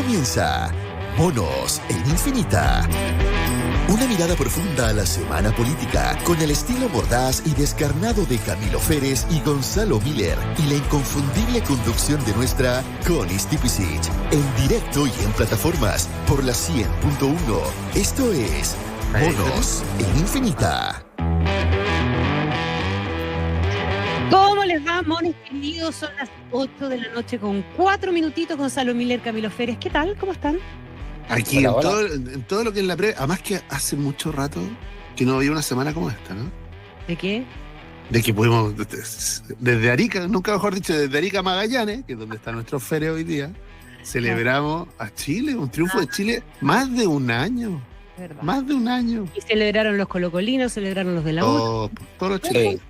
comienza Monos en Infinita. Una mirada profunda a la semana política con el estilo mordaz y descarnado de Camilo Férez y Gonzalo Miller y la inconfundible conducción de nuestra Connie Stipicic en directo y en plataformas por la 100.1. Esto es Monos en Infinita. ¿Cómo les va, monos queridos? Son las 8 de la noche con 4 minutitos. Gonzalo Miller, Camilo Férez, ¿qué tal? ¿Cómo están? Aquí hola, en todo lo que es la pre... Además que hace mucho rato que no había una semana como esta, ¿no? ¿De qué? De que pudimos, desde Arica, nunca mejor dicho, desde Arica a Magallanes, que es donde está nuestro feria hoy día, celebramos a Chile, un triunfo de Chile más de un año. ¿Verdad? Más de un año. Y celebraron los colocolinos, celebraron los de la U. Todos los chilenos.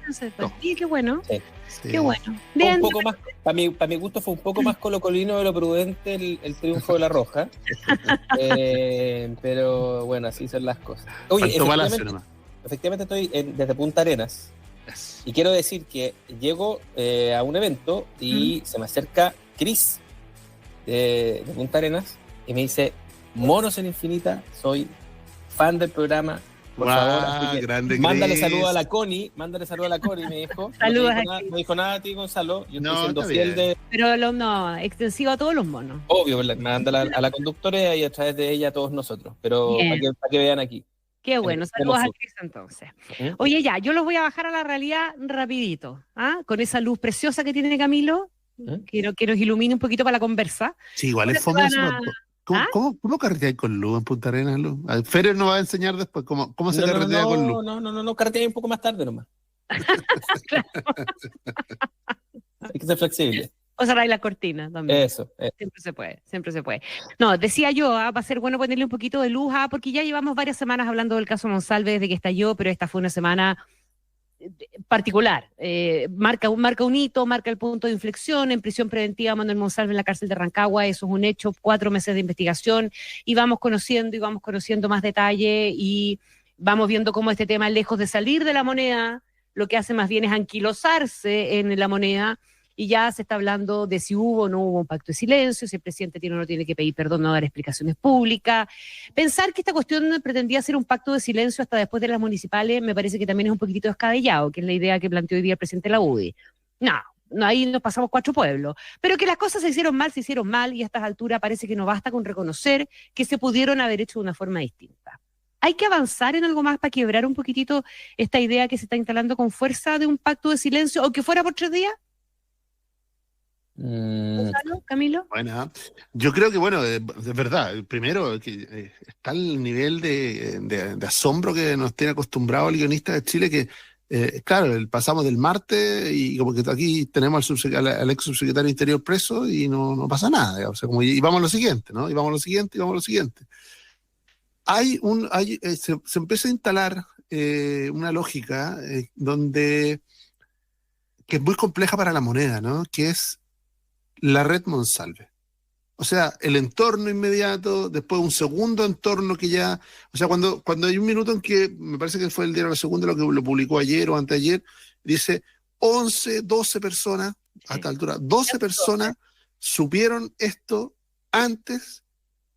Sí, qué bueno. Sí. Qué bueno. Un poco más, para mi gusto fue un poco más colocolino de lo prudente el triunfo de la Roja. Pero bueno, así son las cosas. Oye, efectivamente estoy desde Punta Arenas. Yes. Y quiero decir que llego a un evento y se me acerca Cris de Punta Arenas y me dice: Monos en Infinita, soy fan del programa. Por favor, así que mándale saludo a la Connie, me dijo. Saludos no dijo nada a ti, Gonzalo. Yo estoy siendo está fiel bien. de... Pero no, extensivo a todos los monos. Obvio, manda a la conductora y a través de ella a todos nosotros. Pero para que vean aquí. Qué bueno, saludos a Cris entonces. Oye, ya, yo los voy a bajar a la realidad rapidito, ¿ah? Con esa luz preciosa que tiene Camilo, que nos ilumine un poquito para la conversa. Sí, igual es fome eso. ¿Cómo carreteáis con luz en Punta Arenas, Luz? Fere nos va a enseñar después cómo se carretea con luz. No, carreteáis un poco más tarde nomás. Claro. Hay que ser flexible. O cerrar la cortina también. Eso. Siempre se puede. No, decía yo, va a ser bueno ponerle un poquito de luz, porque ya llevamos varias semanas hablando del caso Monsalve desde que estalló, pero esta fue una semana particular. Marca un hito, marca el punto de inflexión. En prisión preventiva Manuel Monsalve en la cárcel de Rancagua, eso es un hecho, 4 meses de investigación, y vamos conociendo más detalle y vamos viendo cómo este tema, lejos de salir de la moneda, lo que hace más bien es anquilosarse en la moneda. Y ya se está hablando de si hubo o no hubo un pacto de silencio, si el presidente tiene o no tiene que pedir perdón, no dar explicaciones públicas. Pensar que esta cuestión pretendía ser un pacto de silencio hasta después de las municipales me parece que también es un poquitito descabellado, que es la idea que planteó hoy día el presidente de la UDI. No, ahí nos pasamos 4 pueblos. Pero que las cosas se hicieron mal, y a estas alturas parece que no basta con reconocer que se pudieron haber hecho de una forma distinta. Hay que avanzar en algo más para quebrar un poquitito esta idea que se está instalando con fuerza de un pacto de silencio, aunque fuera por 3 días. ¿Gonzalo, Camilo? Bueno, yo creo que, es verdad, primero que está el nivel de asombro que nos tiene acostumbrado el guionista de Chile, que, claro, pasamos del martes y como que aquí tenemos al ex subsecretario de Interior preso y no pasa nada, o sea, y vamos a lo siguiente, ¿no? Y vamos a lo siguiente. Se empieza a instalar una lógica donde que es muy compleja para la moneda, ¿no? Que es la red Monsalve. O sea, el entorno inmediato, después un segundo entorno que ya... O sea, cuando hay un minuto en que, me parece que fue el diario La Segunda lo que lo publicó ayer o anteayer, dice 11, 12 personas, a esta altura, 12 personas supieron esto antes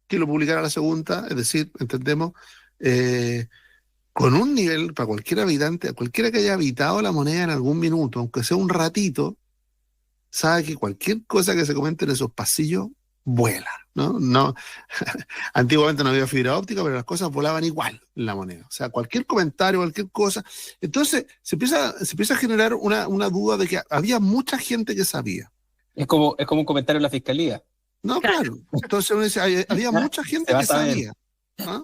que lo publicara La Segunda, es decir, entendemos, con un nivel, para cualquier habitante, cualquiera que haya habitado la moneda en algún minuto, aunque sea un ratito, sabe que cualquier cosa que se comente en esos pasillos vuela, ¿no? Antiguamente no había fibra óptica, pero las cosas volaban igual en la moneda. O sea, cualquier comentario, cualquier cosa. Entonces, se empieza a generar una duda de que había mucha gente que sabía. Es como un comentario en la fiscalía. No, claro. Entonces uno dice, había mucha gente que sabía. ¿Ah?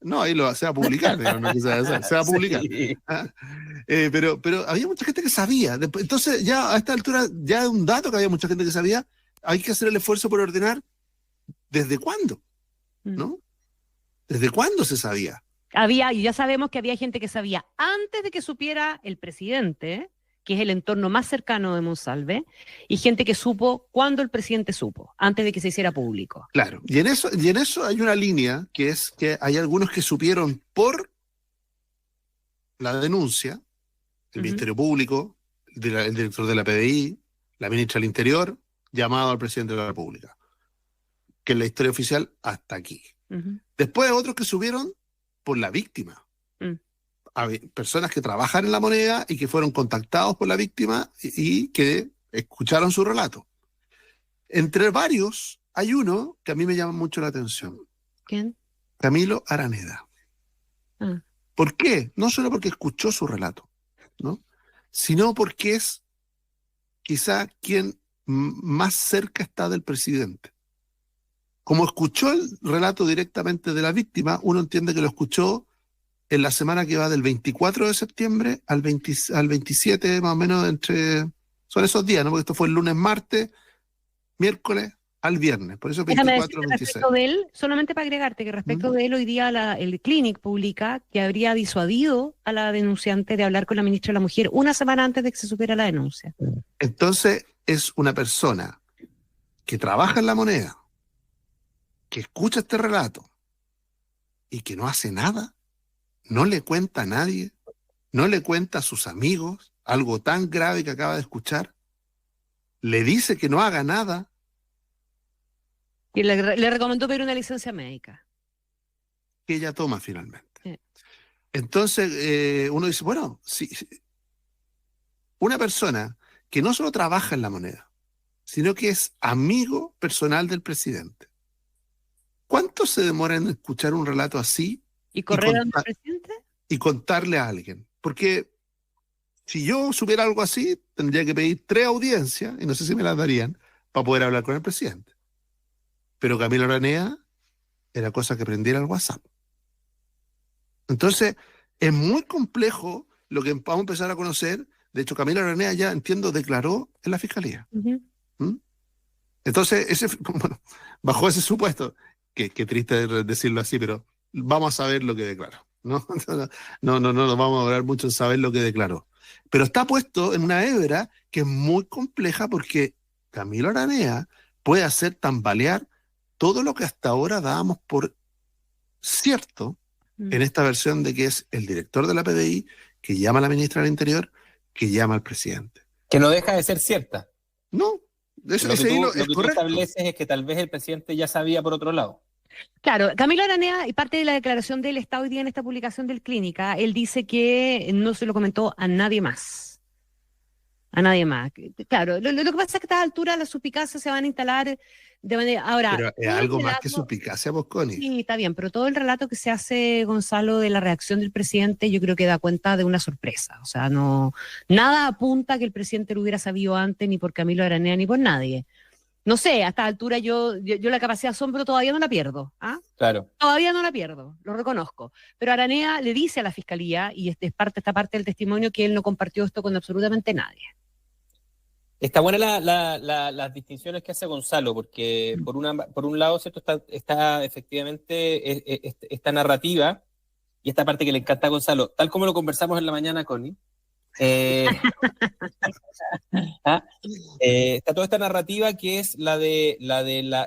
No, ahí se va a publicar, pero no se va a publicar. Sí. Pero había mucha gente que sabía. Entonces, ya a esta altura, ya es un dato que había mucha gente que sabía. Hay que hacer el esfuerzo por ordenar. ¿Desde cuándo? ¿No? ¿Desde cuándo se sabía? Y ya sabemos que había gente que sabía antes de que supiera el presidente, que es el entorno más cercano de Monsalve, y gente que supo cuando el presidente supo, antes de que se hiciera público. Claro, y en eso hay una línea, que es que hay algunos que supieron por la denuncia, el Ministerio Público, el director de la PDI, la ministra del Interior, llamado al presidente de la República. que en la historia oficial hasta aquí. Después otros que subieron por la víctima. Personas que trabajan en La Moneda y que fueron contactados por la víctima y que escucharon su relato. Entre varios hay uno que a mí me llama mucho la atención. ¿Quién? Camilo Araneda. ¿Por qué? No solo porque escuchó su relato, ¿no? Sino porque es quizá quien más cerca está del presidente. Como escuchó el relato directamente de la víctima, uno entiende que lo escuchó en la semana que va del 24 de septiembre al 27, más o menos, son esos días, ¿no? Porque esto fue el lunes, martes, miércoles al viernes, por eso 24 al 26. Respecto de él, solamente para agregarte que respecto de él, hoy día el Clinic publica que habría disuadido a la denunciante de hablar con la ministra de la Mujer una semana antes de que se supiera la denuncia. Entonces, es una persona que trabaja en La Moneda, que escucha este relato y que no hace nada, no le cuenta a nadie, no le cuenta a sus amigos algo tan grave que acaba de escuchar, le dice que no haga nada. Y le recomendó pedir una licencia médica. Que ella toma finalmente. Sí. Entonces, uno dice, bueno, si una persona que no solo trabaja en La Moneda, sino que es amigo personal del presidente, ¿cuánto se demora en escuchar un relato así? ¿Y correr al presidente? Y contarle a alguien. Porque si yo supiera algo así, tendría que pedir 3 audiencias, y no sé si me las darían, para poder hablar con el presidente. Pero Camilo Araneda era cosa que prendiera el WhatsApp. Entonces, es muy complejo lo que vamos a empezar a conocer. De hecho, Camilo Araneda ya, entiendo, declaró en la fiscalía. Entonces, bueno, bajo ese supuesto, que triste decirlo así, pero vamos a saber lo que declaró. No nos vamos a hablar mucho en saber lo que declaró. Pero está puesto en una hebra que es muy compleja porque Camilo Araneda puede hacer tambalear todo lo que hasta ahora dábamos por cierto en esta versión de que es el director de la PDI que llama a la ministra del Interior, que llama al presidente. Que no deja de ser cierta. No, ese hilo es correcto. Lo que tú estableces es que tal vez el presidente ya sabía por otro lado. Claro, Camilo Araneda, y parte de la declaración del Estado hoy día en esta publicación del Clínica, él dice que no se lo comentó a nadie más. A nadie más. Claro, lo que pasa es que a esta altura las suspicacias se van a instalar de manera... Ahora, pero es algo más que suspicacia, Bosconi. Sí, está bien, pero todo el relato que se hace, Gonzalo, de la reacción del presidente, yo creo que da cuenta de una sorpresa. O sea, nada apunta que el presidente lo hubiera sabido antes, ni por Camilo Araneda, ni por nadie. No sé, a esta altura yo la capacidad de asombro todavía no la pierdo. Claro. Todavía no la pierdo, lo reconozco. Pero Araneda le dice a la fiscalía, y esta parte del testimonio, que él no compartió esto con absolutamente nadie. Está buena las distinciones que hace Gonzalo, porque por un lado, ¿cierto? Está efectivamente esta narrativa y esta parte que le encanta a Gonzalo, tal como lo conversamos en la mañana, Connie. Está toda esta narrativa que es la de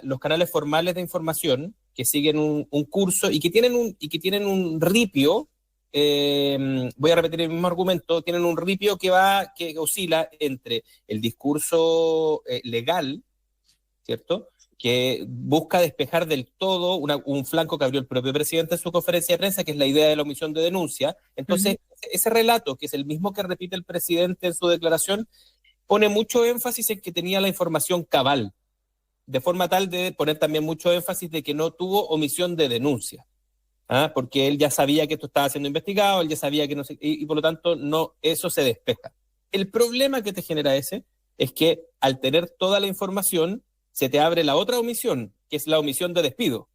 los canales formales de información que siguen un curso y que tienen un ripio. Voy a repetir el mismo argumento, tienen un ripio que oscila entre el discurso legal, ¿cierto?, que busca despejar del todo un flanco que abrió el propio presidente en su conferencia de prensa, que es la idea de la omisión de denuncia. Entonces, ese relato, que es el mismo que repite el presidente en su declaración, pone mucho énfasis en que tenía la información cabal, de forma tal de poner también mucho énfasis de que no tuvo omisión de denuncia. Porque él ya sabía que esto estaba siendo investigado, él ya sabía que no sé, y por lo tanto eso se despeja. El problema que te genera es que al tener toda la información, se te abre la otra omisión, que es la omisión de despido.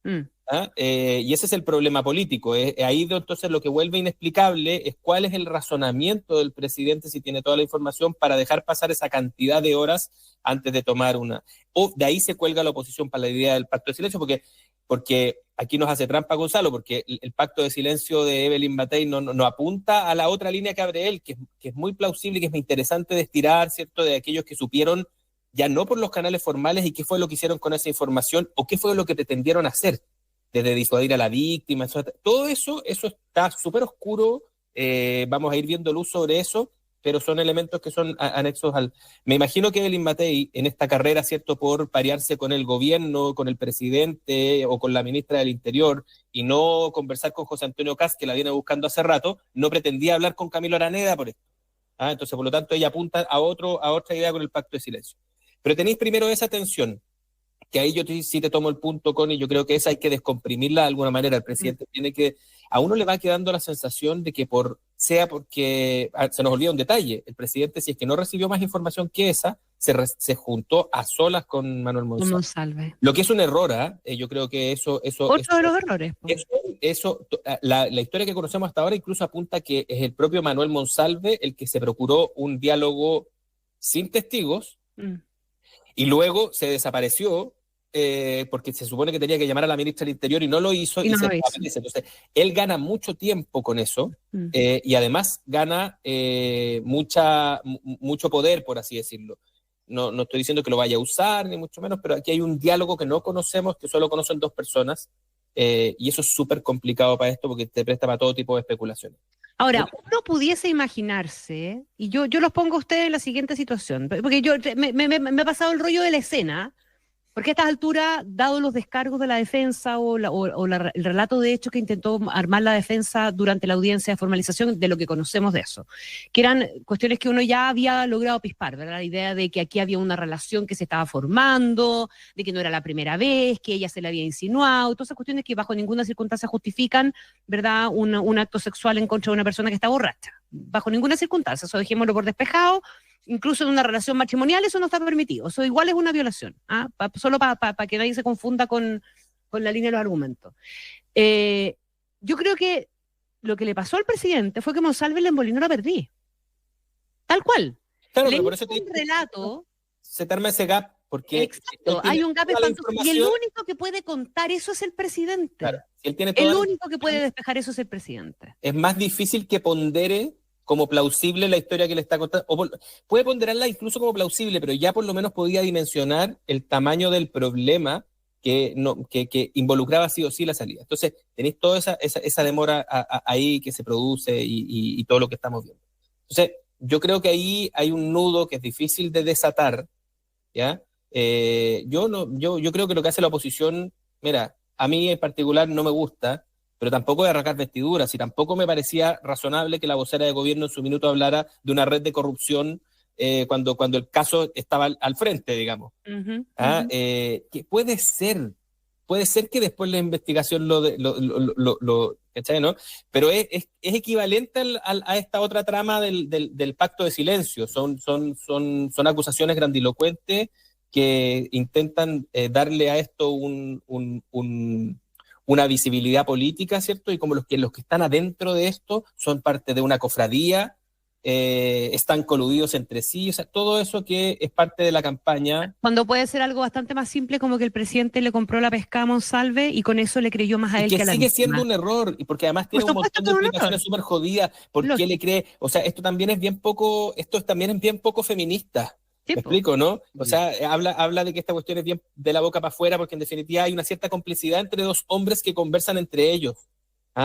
Y ese es el problema político. Ahí entonces lo que vuelve inexplicable es cuál es el razonamiento del presidente si tiene toda la información para dejar pasar esa cantidad de horas antes de tomar una. O de ahí se cuelga la oposición para la idea del pacto de silencio, porque aquí nos hace trampa Gonzalo, porque el pacto de silencio de Evelyn Matei no apunta a la otra línea que abre él, que es muy plausible y que es muy interesante de estirar, ¿cierto?, de aquellos que supieron ya no por los canales formales y qué fue lo que hicieron con esa información o qué fue lo que pretendieron hacer, desde disuadir a la víctima, todo eso está súper oscuro, vamos a ir viendo luz sobre eso, pero son elementos que son anexos al... Me imagino que Evelyn Matei, en esta carrera, ¿cierto?, por parearse con el gobierno, con el presidente o con la ministra del Interior, y no conversar con José Antonio Kast, que la viene buscando hace rato, no pretendía hablar con Camilo Araneda por esto. Entonces, por lo tanto, ella apunta a otra idea con el pacto de silencio. Pero tenéis primero esa tensión, que ahí yo sí te tomo el punto, Connie, yo creo que esa hay que descomprimirla de alguna manera. El presidente tiene que... A uno le va quedando la sensación de que sea porque... Se nos olvida un detalle. El presidente, si es que no recibió más información que esa, se juntó a solas con Manuel Monsalve. Lo que es un error, yo creo que eso Otro de los errores. La historia que conocemos hasta ahora incluso apunta que es el propio Manuel Monsalve el que se procuró un diálogo sin testigos y luego se desapareció porque se supone que tenía que llamar a la ministra del Interior y no lo hizo. Entonces, él gana mucho tiempo con eso y además gana mucho poder, por así decirlo. No estoy diciendo que lo vaya a usar, ni mucho menos, pero aquí hay un diálogo que no conocemos, que solo conocen dos personas, y eso es súper complicado para esto porque te presta para todo tipo de especulaciones. Ahora, uno pudiese imaginarse, y yo los pongo a ustedes en la siguiente situación, porque yo me ha pasado el rollo de la escena, porque a estas alturas, dado los descargos de la defensa el relato de hechos que intentó armar la defensa durante la audiencia de formalización, de lo que conocemos de eso, que eran cuestiones que uno ya había logrado pispar, ¿verdad? La idea de que aquí había una relación que se estaba formando, de que no era la primera vez, que ella se le había insinuado, todas esas cuestiones que bajo ninguna circunstancia justifican, ¿verdad?, un acto sexual en contra de una persona que está borracha. Bajo ninguna circunstancia, eso dejémoslo por despejado. Incluso en una relación matrimonial eso no está permitido, eso igual es una violación, solo para que nadie se confunda con la línea de los argumentos. Yo creo que lo que le pasó al presidente fue que Monsalve le embolinó la perdiz, tal cual. Claro, le pero por eso hizo un relato. Se te arma ese gap, porque... Exacto, hay un gap espantoso, y el único que puede contar eso es el presidente. Claro, si él tiene el único que puede despejar eso es el presidente. Es más difícil que pondere como plausible la historia que le está contando, puede ponderarla incluso como plausible, pero ya por lo menos podía dimensionar el tamaño del problema que involucraba sí o sí la salida. Entonces, tenéis toda esa demora ahí que se produce y todo lo que estamos viendo. Entonces, yo creo que ahí hay un nudo que es difícil de desatar, ¿ya? Yo creo que lo que hace la oposición, mira, a mí en particular no me gusta, pero tampoco de arrancar vestiduras, y tampoco me parecía razonable que la vocera de gobierno en su minuto hablara de una red de corrupción cuando el caso estaba al frente, digamos. Que puede ser que después la investigación ¿cachai, no? Pero es equivalente a esta otra trama del pacto de silencio. Son acusaciones grandilocuentes que intentan darle a esto una visibilidad política, ¿cierto? Y como los que están adentro de esto son parte de una cofradía, están coludidos entre sí, o sea, todo eso que es parte de la campaña. Cuando puede ser algo bastante más simple, como que el presidente le compró la pesca a Monsalve y con eso le creyó más a él que a la sigue víctima. siendo un error, y porque además tiene un montón de implicaciones súper jodidas. ¿Por qué le cree? O sea, esto también es bien poco feminista. ¿Me explico, no? O sea, habla de que esta cuestión es bien de la boca para afuera, porque en definitiva hay una cierta complicidad entre dos hombres que conversan entre ellos.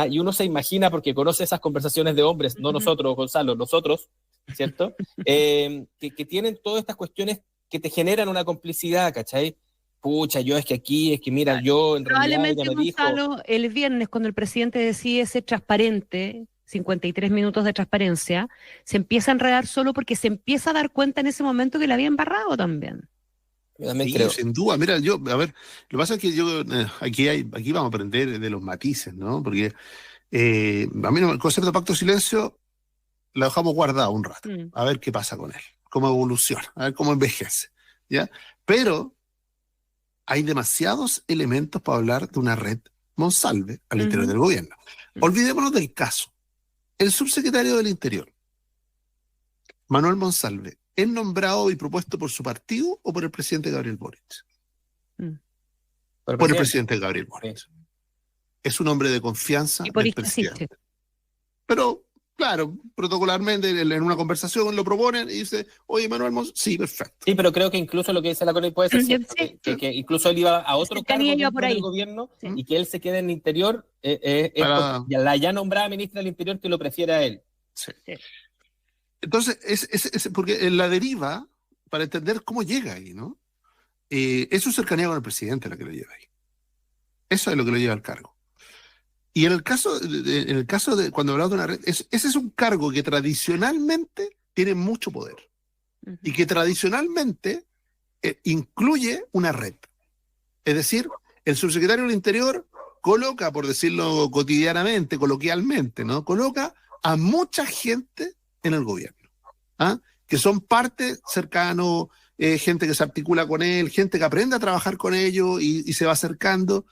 Y uno se imagina, porque conoce esas conversaciones de hombres, no nosotros, Gonzalo, nosotros, ¿cierto? Que tienen todas estas cuestiones que te generan una complicidad, ¿cachai? Pucha, es que mira, yo en realidad ella me dijo... Gonzalo, el viernes, cuando el presidente decide ser transparente, 53 minutos de transparencia, se empieza a enredar solo porque se empieza a dar cuenta en ese momento que le había embarrado también. Yo también creo. Sin duda. Mira, a ver, lo que pasa es que aquí vamos a aprender de los matices, ¿no? Porque a mí el concepto de pacto de silencio lo dejamos guardado un rato, a ver qué pasa con él, cómo evoluciona, a ver cómo envejece, ¿ya? Pero hay demasiados elementos para hablar de una red Monsalve al interior del gobierno. Olvidémonos del caso. El subsecretario del Interior, Manuel Monsalve, ¿es nombrado y propuesto por su partido o por el presidente Gabriel Boric? Por el presidente Gabriel Boric. Sí. Es un hombre de confianza del presidente. Pero, claro, protocolarmente en una conversación lo proponen y dice, oye, Manuel Monsalve, sí, perfecto. Sí, pero creo que incluso lo que dice la Connie puede ser cierto, que incluso él iba a otro cargo del gobierno y que él se quede en el Interior, la ya nombrada ministra del Interior que lo prefiere a él. Sí. Entonces, porque en la deriva, para entender cómo llega ahí, ¿no? Es su cercanía con el presidente la que lo lleva ahí. Eso es lo que lo lleva al cargo. Y en el caso de cuando hablamos de una red, ese es un cargo que tradicionalmente tiene mucho poder y que tradicionalmente incluye una red. Es decir, el subsecretario del Interior coloca, por decirlo cotidianamente, coloquialmente, ¿no? Coloca a mucha gente en el gobierno, ¿ah? Que son parte cercano, gente que se articula con él, gente que aprende a trabajar con ellos y se va acercando.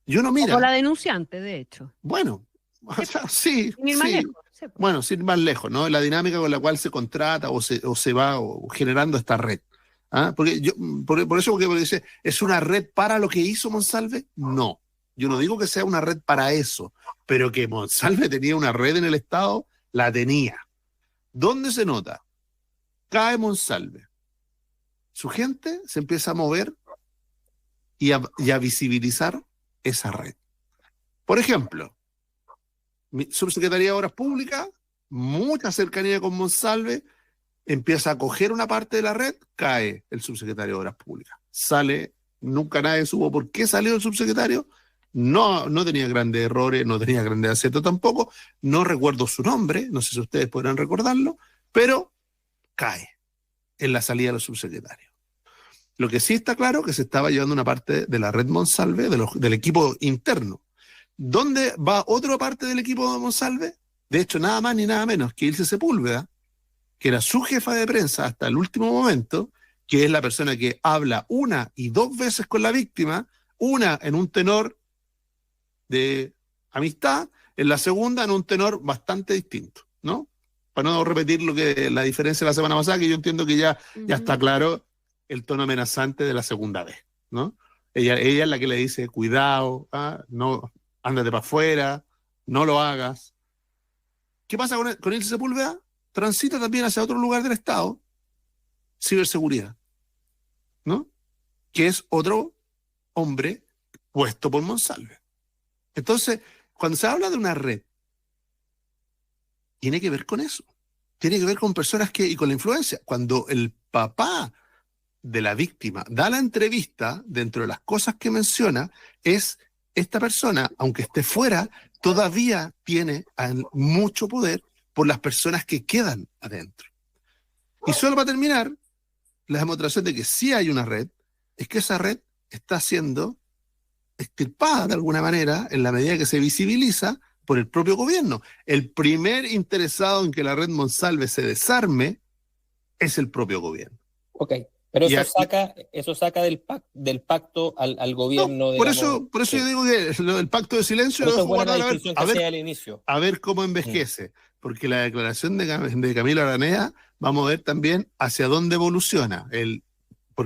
Y uno mira. O la denunciante, de hecho. Bueno, o sea, sí. Sin ir más lejos. Sí. Bueno, sin ir más lejos, ¿no? La dinámica con la cual se contrata o se va generando esta red. ¿Ah? Porque por eso porque dice, ¿es una red para lo que hizo Monsalve? No. Yo no digo que sea una red para eso, pero que Monsalve tenía una red en el Estado, la tenía. ¿Dónde se nota? Cae Monsalve. Su gente se empieza a mover y a visibilizar esa red. Por ejemplo, Subsecretaría de Obras Públicas, mucha cercanía con Monsalve, empieza a coger una parte de la red, cae el subsecretario de Obras Públicas. Sale, nunca nadie supo por qué salió el subsecretario, no tenía grandes errores, no tenía grandes aciertos tampoco, no recuerdo su nombre, no sé si ustedes podrán recordarlo, pero cae en la salida de los subsecretarios. Lo que sí está claro que se estaba llevando una parte de la red Monsalve, del equipo interno. ¿Dónde va otra parte del equipo de Monsalve? De hecho, nada más ni nada menos que Ilse Sepúlveda, que era su jefa de prensa hasta el último momento, que es la persona que habla 1 y 2 veces con la víctima, una en un tenor de amistad, en la segunda en un tenor bastante distinto, ¿no? Para no repetir la diferencia de la semana pasada, que yo entiendo que ya está claro el tono amenazante de la segunda vez, ¿no? Ella es la que le dice, cuidado, no, ándate para afuera, no lo hagas. ¿Qué pasa con Ilse Sepúlveda? Transita también hacia otro lugar del Estado, ciberseguridad, ¿no? Que es otro hombre puesto por Monsalve. Entonces, cuando se habla de una red, tiene que ver con eso. Tiene que ver con personas y con la influencia. Cuando el papá de la víctima da la entrevista, dentro de las cosas que menciona, es esta persona, aunque esté fuera, todavía tiene mucho poder por las personas que quedan adentro. Y solo para terminar, la demostración de que sí hay una red, es que esa red está siendo extirpada de alguna manera en la medida que se visibiliza por el propio gobierno. El primer interesado en que la red Monsalve se desarme es el propio gobierno. Ok, pero eso saca del pacto al gobierno. No, por eso yo digo que el pacto de silencio lo dejo guardado a ver cómo envejece. Porque la declaración de Camilo Aranea, vamos a ver también hacia dónde evoluciona.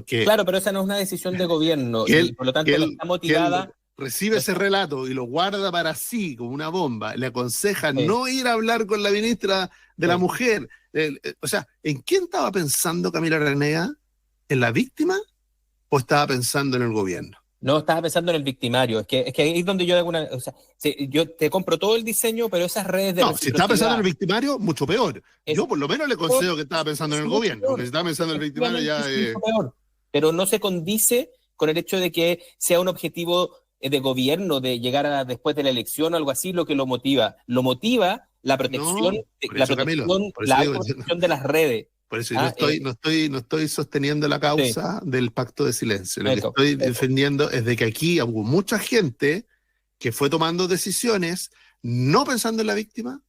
Claro, pero esa no es una decisión de gobierno, y por lo tanto no está motivada. Recibe ese relato y lo guarda para sí como una bomba, le aconseja no ir a hablar con la ministra de la Mujer. O sea, ¿en quién estaba pensando Camilo Aranea? ¿En la víctima o estaba pensando en el gobierno? No, estaba pensando en el victimario. Es que ahí es donde yo hago una. O sea, yo te compro todo el diseño, pero esas redes de. No, si estaba pensando en el victimario, mucho peor. Yo por lo menos le concedo que estaba pensando en el gobierno. Porque si estaba pensando en el victimario ya. Peor. Pero no se condice con el hecho de que sea un objetivo de gobierno, de llegar después de la elección o algo así, lo que lo motiva. Lo motiva la protección, la protección de las redes. Por eso no estoy sosteniendo la causa del pacto de silencio. Lo que estoy defendiendo es de que aquí hubo mucha gente que fue tomando decisiones no pensando en la víctima,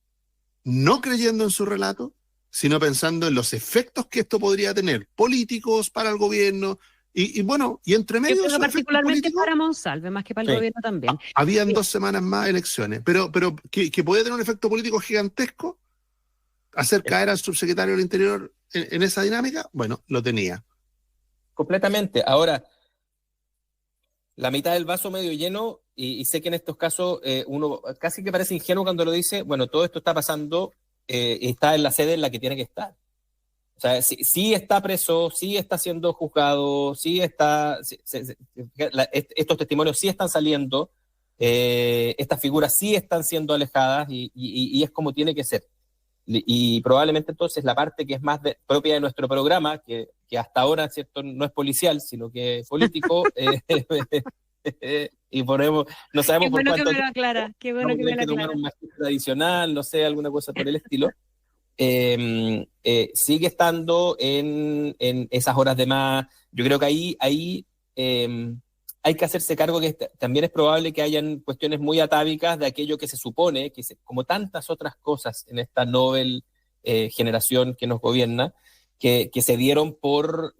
no creyendo en su relato, sino pensando en los efectos que esto podría tener políticos para el gobierno y entre medio de esos particularmente para Monsalve, más que para el gobierno también. Habían 2 semanas más elecciones, pero que podía tener un efecto político gigantesco, hacer caer al subsecretario del Interior en esa dinámica, bueno, lo tenía. Completamente. Ahora, la mitad del vaso medio lleno, y sé que en estos casos uno casi que parece ingenuo cuando lo dice, bueno, todo esto está pasando, está en la sede en la que tiene que estar. O sea, sí está preso, sí está siendo juzgado, sí está, estos testimonios sí están saliendo, estas figuras sí están siendo alejadas y es como tiene que ser. Y probablemente entonces la parte que es más propia de nuestro programa, que hasta ahora, ¿cierto?, no es policial, sino que es político, y ponemos, no sabemos Qué por bueno que cuánto me lo aclara, qué bueno vamos a que me tener lo que tomar aclara. un magíster adicional, no sé, alguna cosa por el estilo. Sigue estando en esas horas de más. Yo creo que ahí hay que hacerse cargo que también es probable que hayan cuestiones muy atávicas de aquello que se supone, como tantas otras cosas en esta novel generación que nos gobierna, que se dieron por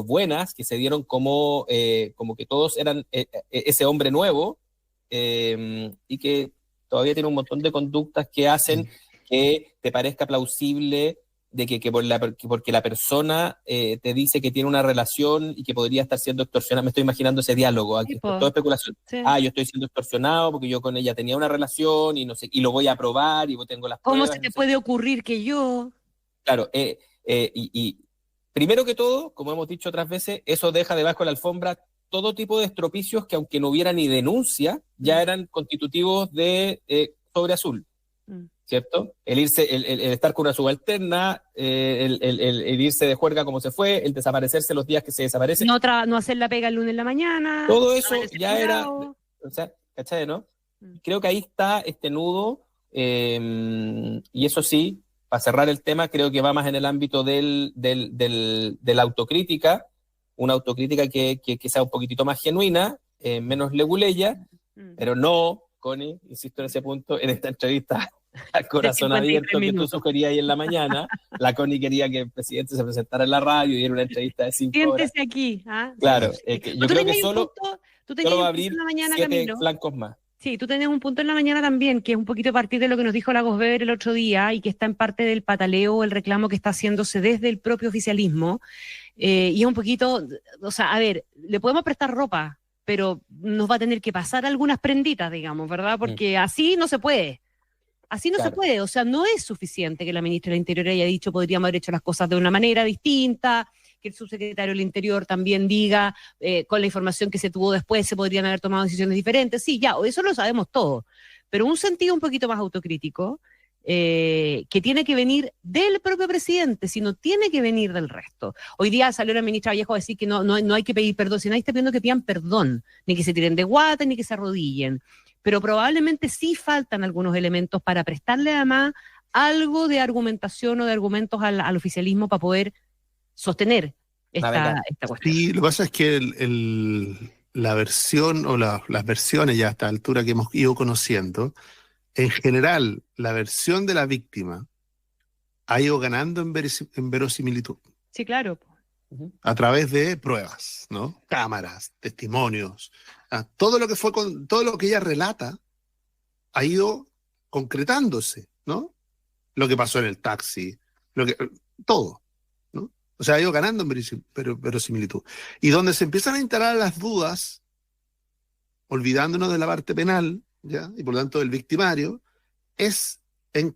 buenas, que se dieron como que todos eran ese hombre nuevo, y que todavía tiene un montón de conductas que hacen que te parezca plausible de que porque la persona te dice que tiene una relación y que podría estar siendo extorsionada. Me estoy imaginando ese diálogo aquí, Po. toda especulación. Sí. Yo estoy siendo extorsionado porque yo con ella tenía una relación y no sé, y lo voy a probar y tengo las ¿Cómo pruebas. se te puede ocurrir que yo? Claro, y primero que todo, como hemos dicho otras veces, eso deja debajo de la alfombra todo tipo de estropicios que, aunque no hubiera ni denuncia, ya eran constitutivos de sobre azul, ¿cierto? El estar con una subalterna, el irse de juerga como se fue, el desaparecerse los días que se desaparece. No hacer la pega el lunes en la mañana. Todo eso amanecer ya era, curado. o sea, ¿cachai, no? Creo que ahí está este nudo, y eso sí, para cerrar el tema, creo que va más en el ámbito de la autocrítica, una autocrítica que sea un poquitito más genuina, menos leguleya, pero no, Connie, insisto en ese punto, en esta entrevista al corazón 53 abierto que tú minutos. sugerías ahí en la mañana, la Connie quería que el presidente se presentara en la radio y diera una entrevista de 5 horas. Siéntese aquí. ¿Ah? Claro, Sí. yo creo que solo Tú tenías va a un punto abrir en la mañana, 7 Camilo. flancos más. Sí, tú tenías un punto en la mañana también, que es un poquito a partir de lo que nos dijo Lagos Weber el otro día y que está en parte del pataleo, el reclamo que está haciéndose desde el propio oficialismo. Y es un poquito, o sea, a ver, le podemos prestar ropa, pero nos va a tener que pasar algunas prenditas, digamos, ¿verdad? Porque así no se puede. Así no se puede, o sea, no es suficiente que la ministra del Interior haya dicho podríamos haber hecho las cosas de una manera distinta, que el subsecretario del Interior también diga con la información que se tuvo después se podrían haber tomado decisiones diferentes. Sí, ya, eso lo sabemos todo, pero un sentido un poquito más autocrítico que tiene que venir del propio presidente, sino tiene que venir del resto. Hoy día salió la ministra Vallejo a decir que no hay que pedir perdón, si nadie está pidiendo que pidan perdón, ni que se tiren de guata, ni que se arrodillen. Pero probablemente sí faltan algunos elementos para prestarle además algo de argumentación o de argumentos al oficialismo para poder sostener esta cuestión. Sí, lo que pasa es que la versión o las versiones ya a esta altura que hemos ido conociendo, en general, la versión de la víctima ha ido ganando en verosimilitud. Sí, claro. A través de pruebas, ¿no? Cámaras, testimonios. Todo lo que todo lo que ella relata ha ido concretándose, ¿no? Lo que pasó en el taxi, todo, ¿no? O sea, ha ido ganando en verosimilitud. Y donde se empiezan a instalar las dudas, olvidándonos de la parte penal, ¿ya? Y por lo tanto del victimario, es en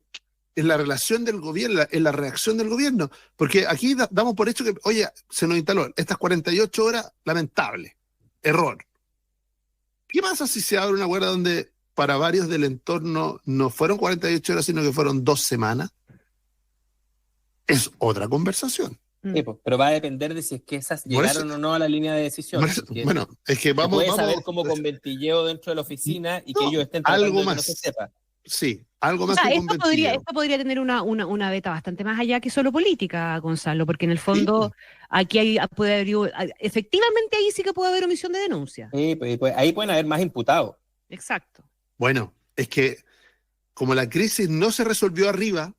la relación del gobierno, en la reacción del gobierno. Porque aquí damos por hecho que, oye, se nos instaló estas 48 horas, lamentable, error. ¿Qué pasa si se abre una huelga donde para varios del entorno no fueron 48 horas, sino que fueron 2 semanas? Es otra conversación. Sí, pues, pero va a depender de si es que esas llegaron o no a la línea de decisión. Bueno, es que vamos... Puede saber como con ventilleo dentro de la oficina y que ellos estén algo tratando de más, que no se sepa. Sí, algo más que esto podría tener una beta bastante más allá que solo política, Gonzalo, porque en el fondo aquí puede haber, efectivamente ahí sí que puede haber omisión de denuncia. Sí, pues, ahí pueden haber más imputados. Exacto. Bueno, es que como la crisis no se resolvió arriba...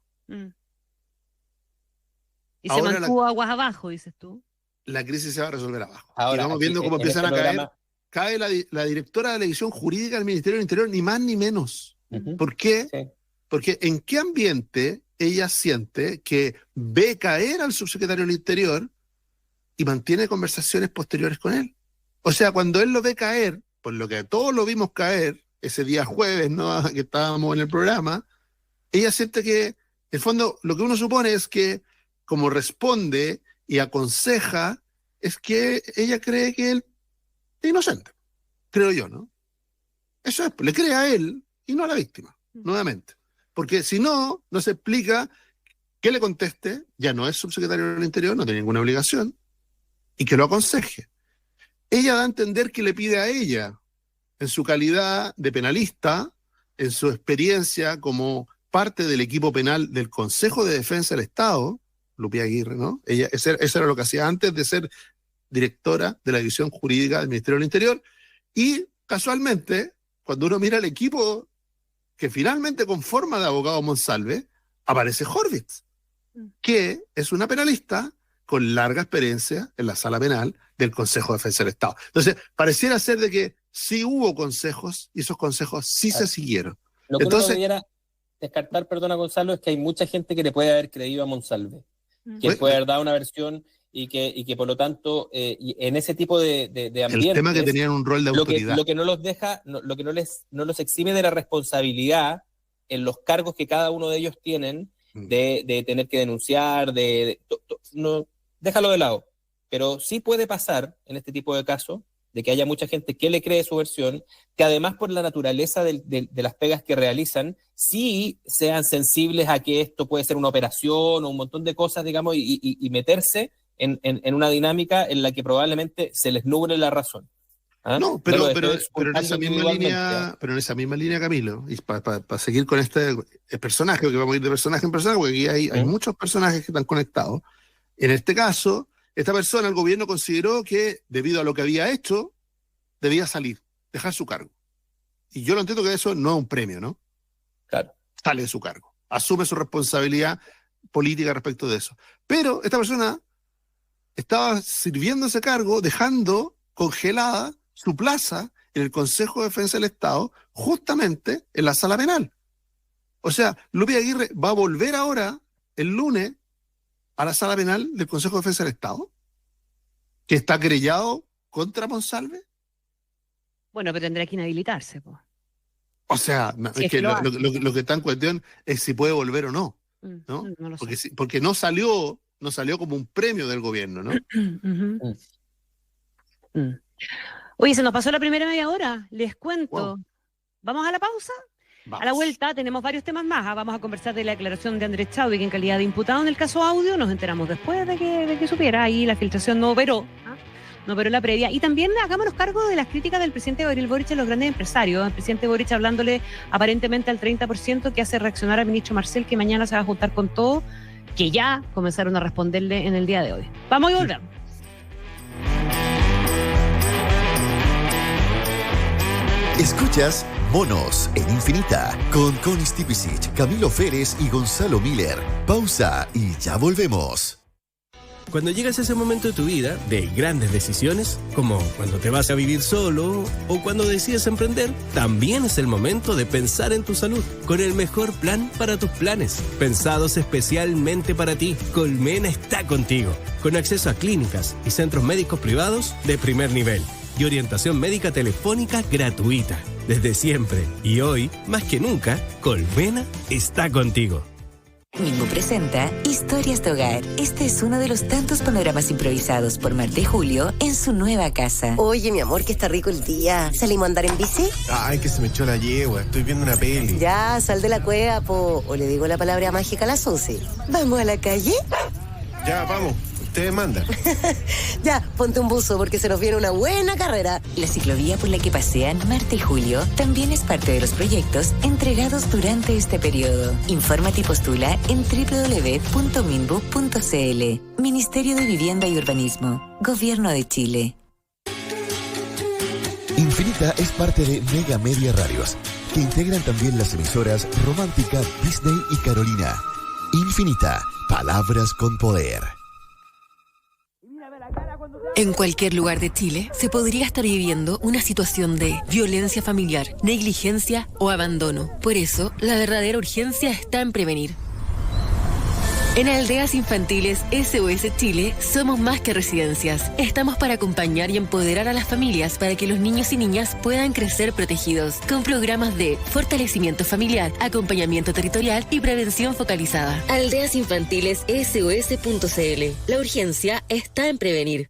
Y se mantuvo aguas abajo, dices tú. La crisis se va a resolver abajo. Ahora, y vamos viendo cómo empiezan a caer. Cae la directora de la división jurídica del Ministerio del Interior, ni más ni menos. ¿Por qué? Sí. Porque ¿en qué ambiente ella siente que ve caer al subsecretario del Interior y mantiene conversaciones posteriores con él? O sea, cuando él lo ve caer, por lo que todos lo vimos caer ese día jueves, ¿no?, que estábamos en el programa, ella siente que, en el fondo, lo que uno supone es que, como responde y aconseja, es que ella cree que él es inocente. Creo yo, ¿no? Eso es, le cree a él y no a la víctima, nuevamente. porque si no, no se explica que le conteste, ya no es subsecretario del Interior, no tiene ninguna obligación, y que lo aconseje. Ella da a entender que le pide a ella, en su calidad de penalista, en su experiencia como parte del equipo penal del Consejo de Defensa del Estado, Lupia Aguirre, ¿no? Eso era lo que hacía antes de ser directora de la División Jurídica del Ministerio del Interior, y casualmente, cuando uno mira el equipo que finalmente conforma de abogado Monsalve, aparece Horvitz, que es una penalista con larga experiencia en la sala penal del Consejo de Defensa del Estado. Entonces, pareciera ser de que sí hubo consejos y esos consejos sí se siguieron. Lo que Entonces, uno debiera descartar, perdona Gonzalo, es que hay mucha gente que le puede haber creído a Monsalve, que puede haber dado una versión y que por lo tanto, en ese tipo de ambientes, el tema que tenían un rol de autoridad. Lo que no los deja, no los exime de la responsabilidad en los cargos que cada uno de ellos tienen, de tener que denunciar, no, déjalo de lado. Pero sí puede pasar en este tipo de casos de que haya mucha gente que le cree su versión, que además por la naturaleza de las pegas que realizan, sí sean sensibles a que esto puede ser una operación o un montón de cosas, digamos, y meterse en una dinámica en la que probablemente se les nuble la razón. ¿Ah? No, pero en esa misma línea, Camilo, y para seguir con este personaje, que vamos a ir de personaje en personaje, porque aquí hay muchos personajes que están conectados. En este caso, esta persona, el gobierno consideró que, debido a lo que había hecho, debía salir, dejar su cargo. Y yo lo entiendo que eso no es un premio, ¿no? Claro. Sale de su cargo, asume su responsabilidad política respecto de eso. Pero esta persona estaba sirviendo ese cargo, dejando congelada su plaza en el Consejo de Defensa del Estado, justamente en la sala penal. O sea, Lupia Aguirre va a volver ahora, el lunes, a la sala penal del Consejo de Defensa del Estado, que está querellado contra Monsalve. Bueno, pero tendrá que inhabilitarse, pues. O sea, es que lo que está en cuestión es si puede volver o no, ¿no? No lo sé. Porque no salió como un premio del gobierno, ¿no? Oye, se nos pasó la primera media hora, les cuento. Wow. ¿Vamos a la pausa? Vamos. A la vuelta tenemos varios temas más. Vamos a conversar de la declaración de Andrés Chadwick en calidad de imputado en el caso Audio. Nos enteramos después de que supiera ahí la filtración no operó la previa. Y también hagámonos cargo de las críticas del presidente Gabriel Boric a los grandes empresarios. El presidente Boric hablándole aparentemente al 30% que hace reaccionar al ministro Marcel, que mañana se va a juntar con todo, que ya comenzaron a responderle en el día de hoy. Vamos y volvemos. Escuchas Monos en Infinita con Connie Stipicic, Camilo Férez y Gonzalo Miller. Pausa y ya volvemos. Cuando llegas a ese momento de tu vida de grandes decisiones, como cuando te vas a vivir solo o cuando decides emprender, también es el momento de pensar en tu salud, con el mejor plan para tus planes, pensados especialmente para ti. Colmena está contigo, con acceso a clínicas y centros médicos privados de primer nivel y orientación médica telefónica gratuita. Desde siempre y hoy, más que nunca, Colmena está contigo. Minbu presenta Historias de Hogar. Este es uno de los tantos panoramas improvisados por Marta y Julio en su nueva casa. Oye, mi amor, que está rico el día. ¿Salimos a andar en bici? Ay, que se me echó la yegua. Estoy viendo una peli. Ya, sal de la cueva, po. O le digo la palabra mágica a la Susi. ¿Vamos a la calle? Ya, vamos. Ustedes mandan. Ya, ponte un buzo porque se nos viene una buena carrera. La ciclovía por la que pasean Marta y Julio también es parte de los proyectos entregados durante este periodo. Infórmate y postula en www.minbu.cl. Ministerio de Vivienda y Urbanismo. Gobierno de Chile. Infinita es parte de Mega Media Radios, que integran también las emisoras Romántica, Disney y Carolina. Infinita, palabras con poder. En cualquier lugar de Chile se podría estar viviendo una situación de violencia familiar, negligencia o abandono. Por eso, la verdadera urgencia está en prevenir. En Aldeas Infantiles SOS Chile somos más que residencias. Estamos para acompañar y empoderar a las familias para que los niños y niñas puedan crecer protegidos, con programas de fortalecimiento familiar, acompañamiento territorial y prevención focalizada. Aldeas Infantiles SOS.cl. La urgencia está en prevenir.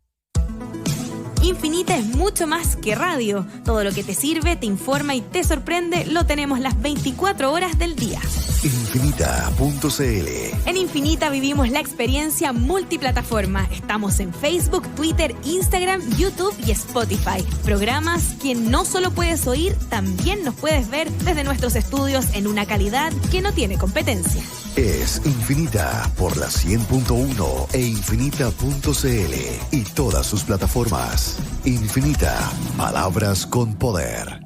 Infinita es mucho más que radio. Todo lo que te sirve, te informa y te sorprende lo tenemos las 24 horas del día. Infinita.cl. En Infinita vivimos la experiencia multiplataforma. Estamos en Facebook, Twitter, Instagram, YouTube y Spotify. Programas que no solo puedes oír, también nos puedes ver desde nuestros estudios en una calidad que no tiene competencia. Es Infinita por la 100.1 e Infinita.cl y todas sus plataformas. Infinita, palabras con poder.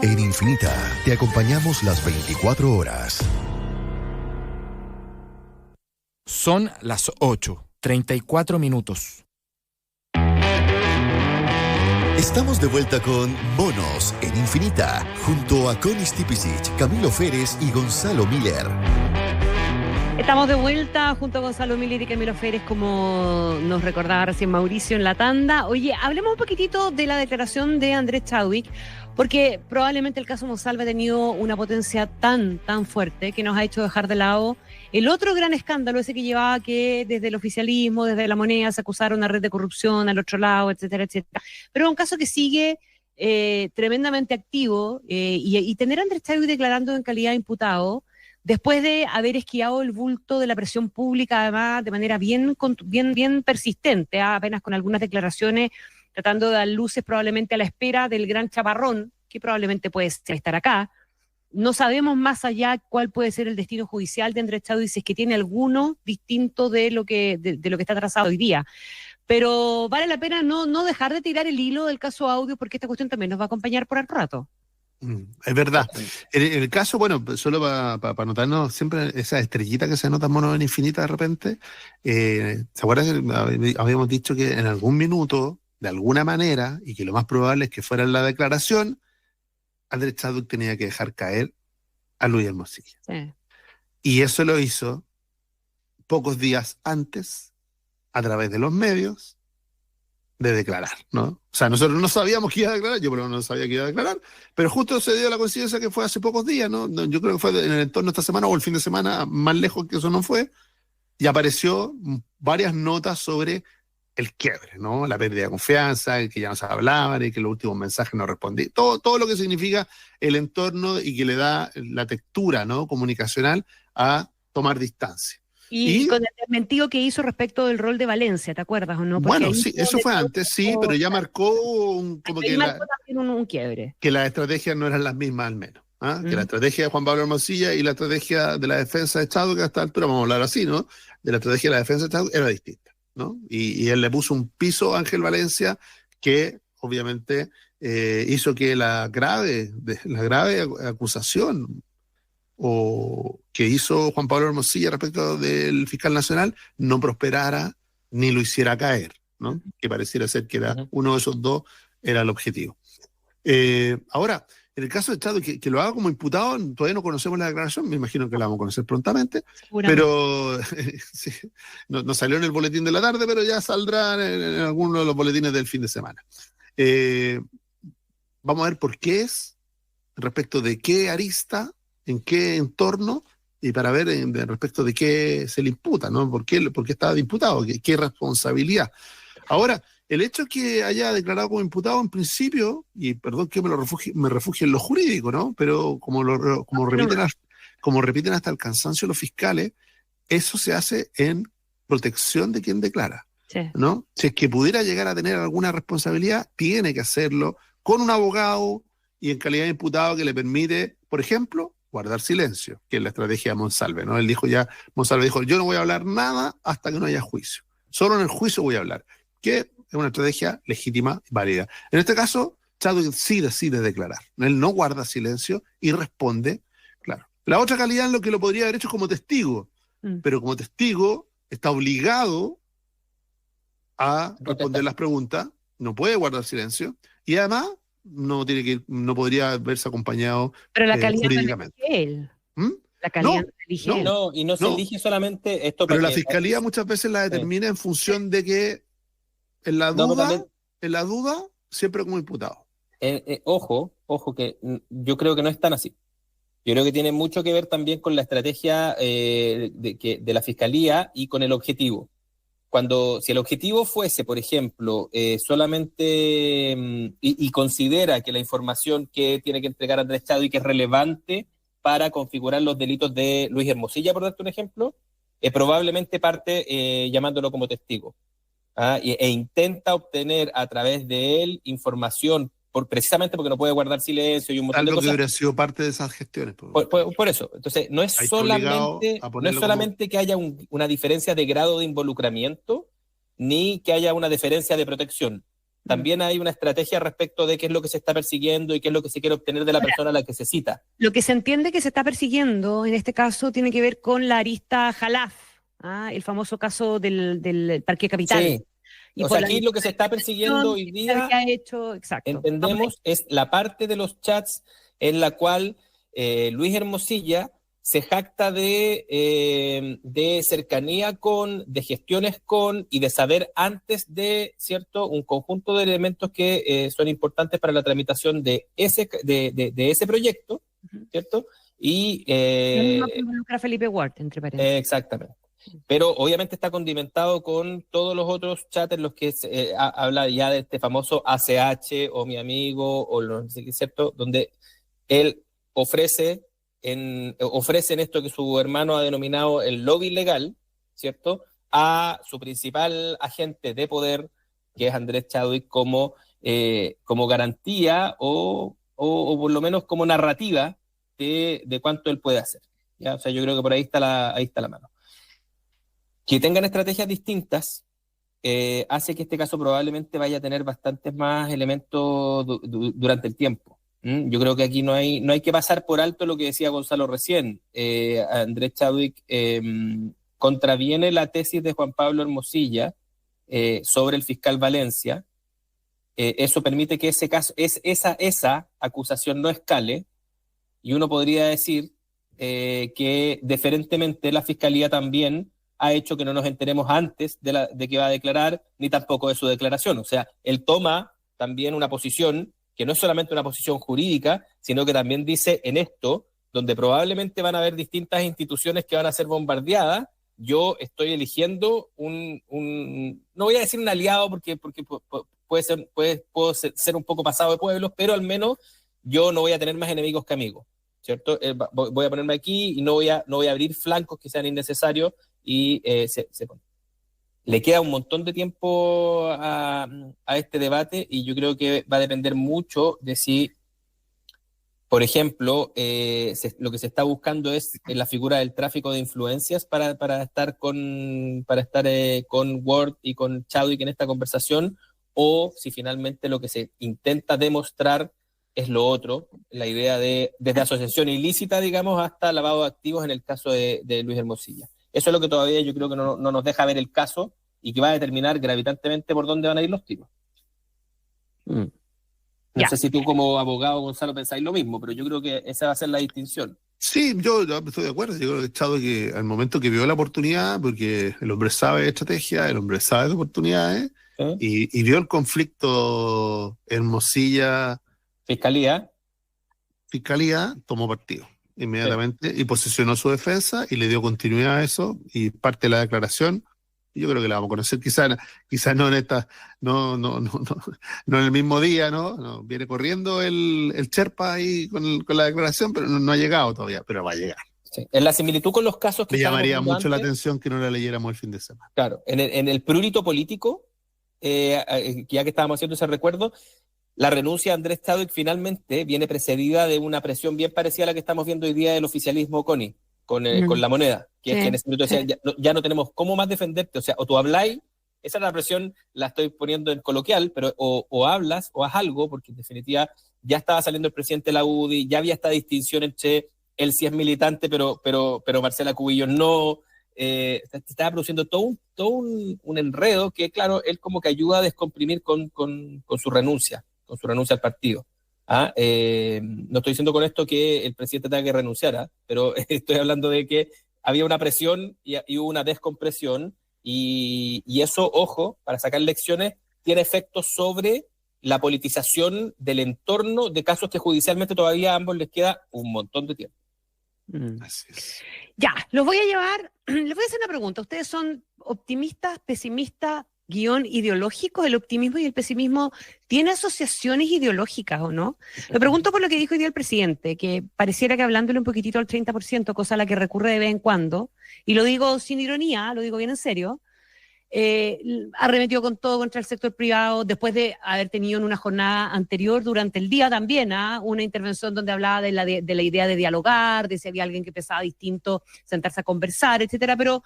En Infinita te acompañamos las 24 horas. Son las 8:34. Estamos de vuelta con Bonos en Infinita, junto a Connie Stipicic, Camilo Férez y Gonzalo Miller. Estamos de vuelta junto a Gonzalo Miller y Camilo Férez, como nos recordaba recién Mauricio en la tanda. Oye, hablemos un poquitito de la declaración de Andrés Chadwick, porque probablemente el caso Monsalve ha tenido una potencia tan fuerte que nos ha hecho dejar de lado el otro gran escándalo, ese que llevaba que desde el oficialismo, desde La Moneda, se acusaron a red de corrupción al otro lado, etcétera, etcétera. Pero es un caso que sigue tremendamente activo y tener a Andrés Chadwick declarando en calidad de imputado, después de haber esquivado el bulto de la presión pública, además, de manera bien persistente, apenas con algunas declaraciones, tratando de dar luces probablemente a la espera del gran chaparrón, que probablemente puede estar acá. No sabemos más allá cuál puede ser el destino judicial de Andrés Chadwick, si es que tiene alguno distinto de lo que está trazado hoy día. Pero vale la pena no dejar de tirar el hilo del caso Audio, porque esta cuestión también nos va a acompañar por el rato. Es verdad. En el caso, bueno, solo para notarnos siempre esa estrellita que se nota en Mono en Infinita de repente, ¿se acuerdan que habíamos dicho que en algún minuto, de alguna manera, y que lo más probable es que fuera en la declaración, Andrés Chadwick tenía que dejar caer a Luis Hermosilla? Sí. Y eso lo hizo pocos días antes, a través de los medios, de declarar, ¿no? O sea, nosotros no sabíamos que iba a declarar, yo por lo menos no sabía que iba a declarar, pero justo se dio la coincidencia que fue hace pocos días, ¿no? Yo creo que fue en el entorno de esta semana o el fin de semana, más lejos que eso no fue, y apareció varias notas sobre el quiebre, ¿no? La pérdida de confianza, que ya no se hablaban y que los últimos mensajes no respondían. Todo lo que significa el entorno y que le da la textura, ¿no?, comunicacional a tomar distancia. Y con el desmentido que hizo respecto del rol de Valencia, ¿te acuerdas o no? Porque bueno, sí, eso fue antes, sí, pero ya marcó también un quiebre. Que las estrategias no eran las mismas al menos. Que la estrategia de Juan Pablo Hermosilla y la estrategia de la defensa de Chadwick, que a esta altura vamos a hablar así, ¿no? De la estrategia de la defensa de Chadwick era distinta, ¿no? Y él le puso un piso a Ángel Valencia que obviamente hizo que la grave acusación o que hizo Juan Pablo Hermosilla respecto del fiscal nacional no prosperara ni lo hiciera caer, ¿no? Que pareciera ser que era uno de esos dos era el objetivo. Ahora, en el caso de Chadwick, que lo haga como imputado, todavía no conocemos la declaración, me imagino que la vamos a conocer prontamente, pero sí, no salió en el boletín de la tarde, pero ya saldrá en alguno de los boletines del fin de semana. Vamos a ver por qué es, respecto de qué arista, en qué entorno, y para ver respecto de qué se le imputa, ¿no? ¿Por qué estaba de imputado? ¿Qué responsabilidad? Ahora, el hecho que haya declarado como imputado en principio, y perdón que me refugie en lo jurídico, ¿no? Pero como repiten hasta el cansancio los fiscales, eso se hace en protección de quien declara, ¿no? Si es que pudiera llegar a tener alguna responsabilidad, tiene que hacerlo con un abogado y en calidad de imputado que le permite, por ejemplo, guardar silencio, que es la estrategia de Monsalve, ¿no? Monsalve dijo, yo no voy a hablar nada hasta que no haya juicio. Solo en el juicio voy a hablar. Que es una estrategia legítima y válida. En este caso, Chadwick sí decide declarar. Él no guarda silencio y responde, claro. La otra calidad es lo que lo podría haber hecho como testigo, pero como testigo está obligado a responder las preguntas, no puede guardar silencio, y además no podría verse acompañado jurídicamente. No él. La calidad no elige él. No, y no se elige solamente esto. Pero la fiscalía muchas veces la determina en función de que en la duda, siempre como imputado. Ojo, que yo creo que no es tan así. Yo creo que tiene mucho que ver también con la estrategia de la fiscalía y con el objetivo. si el objetivo fuese, por ejemplo, solamente y considera que la información que tiene que entregar Andrés Chadwick es relevante para configurar los delitos de Luis Hermosilla, por darte un ejemplo, probablemente parte llamándolo como testigo. E intenta obtener a través de él información, precisamente porque no puede guardar silencio y un montón de cosas. Algo que hubiera sido parte de esas gestiones. Por eso. Entonces, no es solamente que haya una diferencia de grado de involucramiento, ni que haya una diferencia de protección. También hay una estrategia respecto de qué es lo que se está persiguiendo y qué es lo que se quiere obtener de la persona a la que se cita. Lo que se entiende que se está persiguiendo, en este caso, tiene que ver con la arista Jalaf, el famoso caso del Parque Capital. Sí. Y o sea, aquí lo que se está persiguiendo hoy día, entendemos, es la parte de los chats en la cual Luis Hermosilla se jacta de cercanía de gestiones y de saber antes de, ¿cierto?, un conjunto de elementos que son importantes para la tramitación de ese proyecto, ¿cierto? Y involucra a Felipe Ward, entre paréntesis. Exactamente. Pero obviamente está condimentado con todos los otros chats en los que se habla ya de este famoso ACH o mi amigo o no sé qué, ¿cierto? Donde él ofrece en esto que su hermano ha denominado el lobby legal, ¿cierto?, a su principal agente de poder, que es Andrés Chadwick, como garantía o por lo menos como narrativa de cuánto él puede hacer, ¿ya? O sea, yo creo que por ahí está la mano. Que tengan estrategias distintas hace que este caso probablemente vaya a tener bastantes más elementos durante el tiempo. Yo creo que aquí no hay que pasar por alto lo que decía Gonzalo recién. Andrés Chadwick contraviene la tesis de Juan Pablo Hermosilla sobre el fiscal Valencia. Eso permite que ese caso, esa acusación no escale, y uno podría decir que deferentemente la fiscalía también ha hecho que no nos enteremos antes de que va a declarar, ni tampoco de su declaración. O sea, él toma también una posición que no es solamente una posición jurídica, sino que también dice en esto, donde probablemente van a haber distintas instituciones que van a ser bombardeadas, yo estoy eligiendo no voy a decir un aliado porque puedo ser un poco pasado de pueblos, pero al menos yo no voy a tener más enemigos que amigos, ¿cierto? Voy a ponerme aquí y no voy a abrir flancos que sean innecesarios, y le queda un montón de tiempo a este debate, y yo creo que va a depender mucho de si, por ejemplo, lo que se está buscando es la figura del tráfico de influencias para estar con Ward y con Chadwick en esta conversación, o si finalmente lo que se intenta demostrar es lo otro, la idea desde asociación ilícita, digamos, hasta lavado de activos en el caso de Luis Hermosilla. Eso es lo que todavía yo creo que no nos deja ver el caso, y que va a determinar gravitantemente por dónde van a ir los tiros. No sé si tú como abogado, Gonzalo, pensáis lo mismo, pero yo creo que esa va a ser la distinción. Sí, yo estoy de acuerdo. Yo creo que Chadwick, que al momento que vio la oportunidad, porque el hombre sabe de estrategia, el hombre sabe de oportunidades, y vio el conflicto Hermosilla Fiscalía, tomó partido inmediatamente y posicionó su defensa y le dio continuidad a eso, y parte de la declaración, yo creo que la vamos a conocer quizás no en no en el mismo día, no viene corriendo el Sherpa ahí con la declaración, pero no ha llegado todavía, pero va a llegar. Sí. En la similitud con los casos que me llamaría mucho la atención que no la leyéramos el fin de semana. Claro, en el prurito político, ya que estábamos haciendo ese recuerdo, la renuncia de Andrés Chadwick finalmente viene precedida de una presión bien parecida a la que estamos viendo hoy día del oficialismo, Connie, con La Moneda, que es que en ese minuto decía, ya no tenemos cómo más defenderte, o sea, o tú habláis, esa es la presión, la estoy poniendo en coloquial, pero o hablas o haz algo, porque en definitiva ya estaba saliendo el presidente de la UDI, ya había esta distinción entre él sí es militante, pero Marcela Cubillos no, se estaba produciendo todo un enredo que, claro, él como que ayuda a descomprimir con su renuncia al partido. No estoy diciendo con esto que el presidente tenga que renunciar, pero estoy hablando de que había una presión y hubo una descompresión, y eso, ojo, para sacar lecciones, tiene efectos sobre la politización del entorno de casos que judicialmente todavía a ambos les queda un montón de tiempo. Así es. Ya, los voy a llevar, les voy a hacer una pregunta. ¿Ustedes son optimistas, pesimistas, guión ideológicos? ¿El optimismo y el pesimismo tienen asociaciones ideológicas o no? Lo pregunto por lo que dijo hoy día el presidente, que pareciera que hablándole un poquitito al 30%, cosa a la que recurre de vez en cuando, y lo digo sin ironía, lo digo bien en serio, arremetió con todo contra el sector privado después de haber tenido en una jornada anterior durante el día también una intervención donde hablaba de la idea de dialogar, de si había alguien que pensaba distinto, sentarse a conversar, etcétera, pero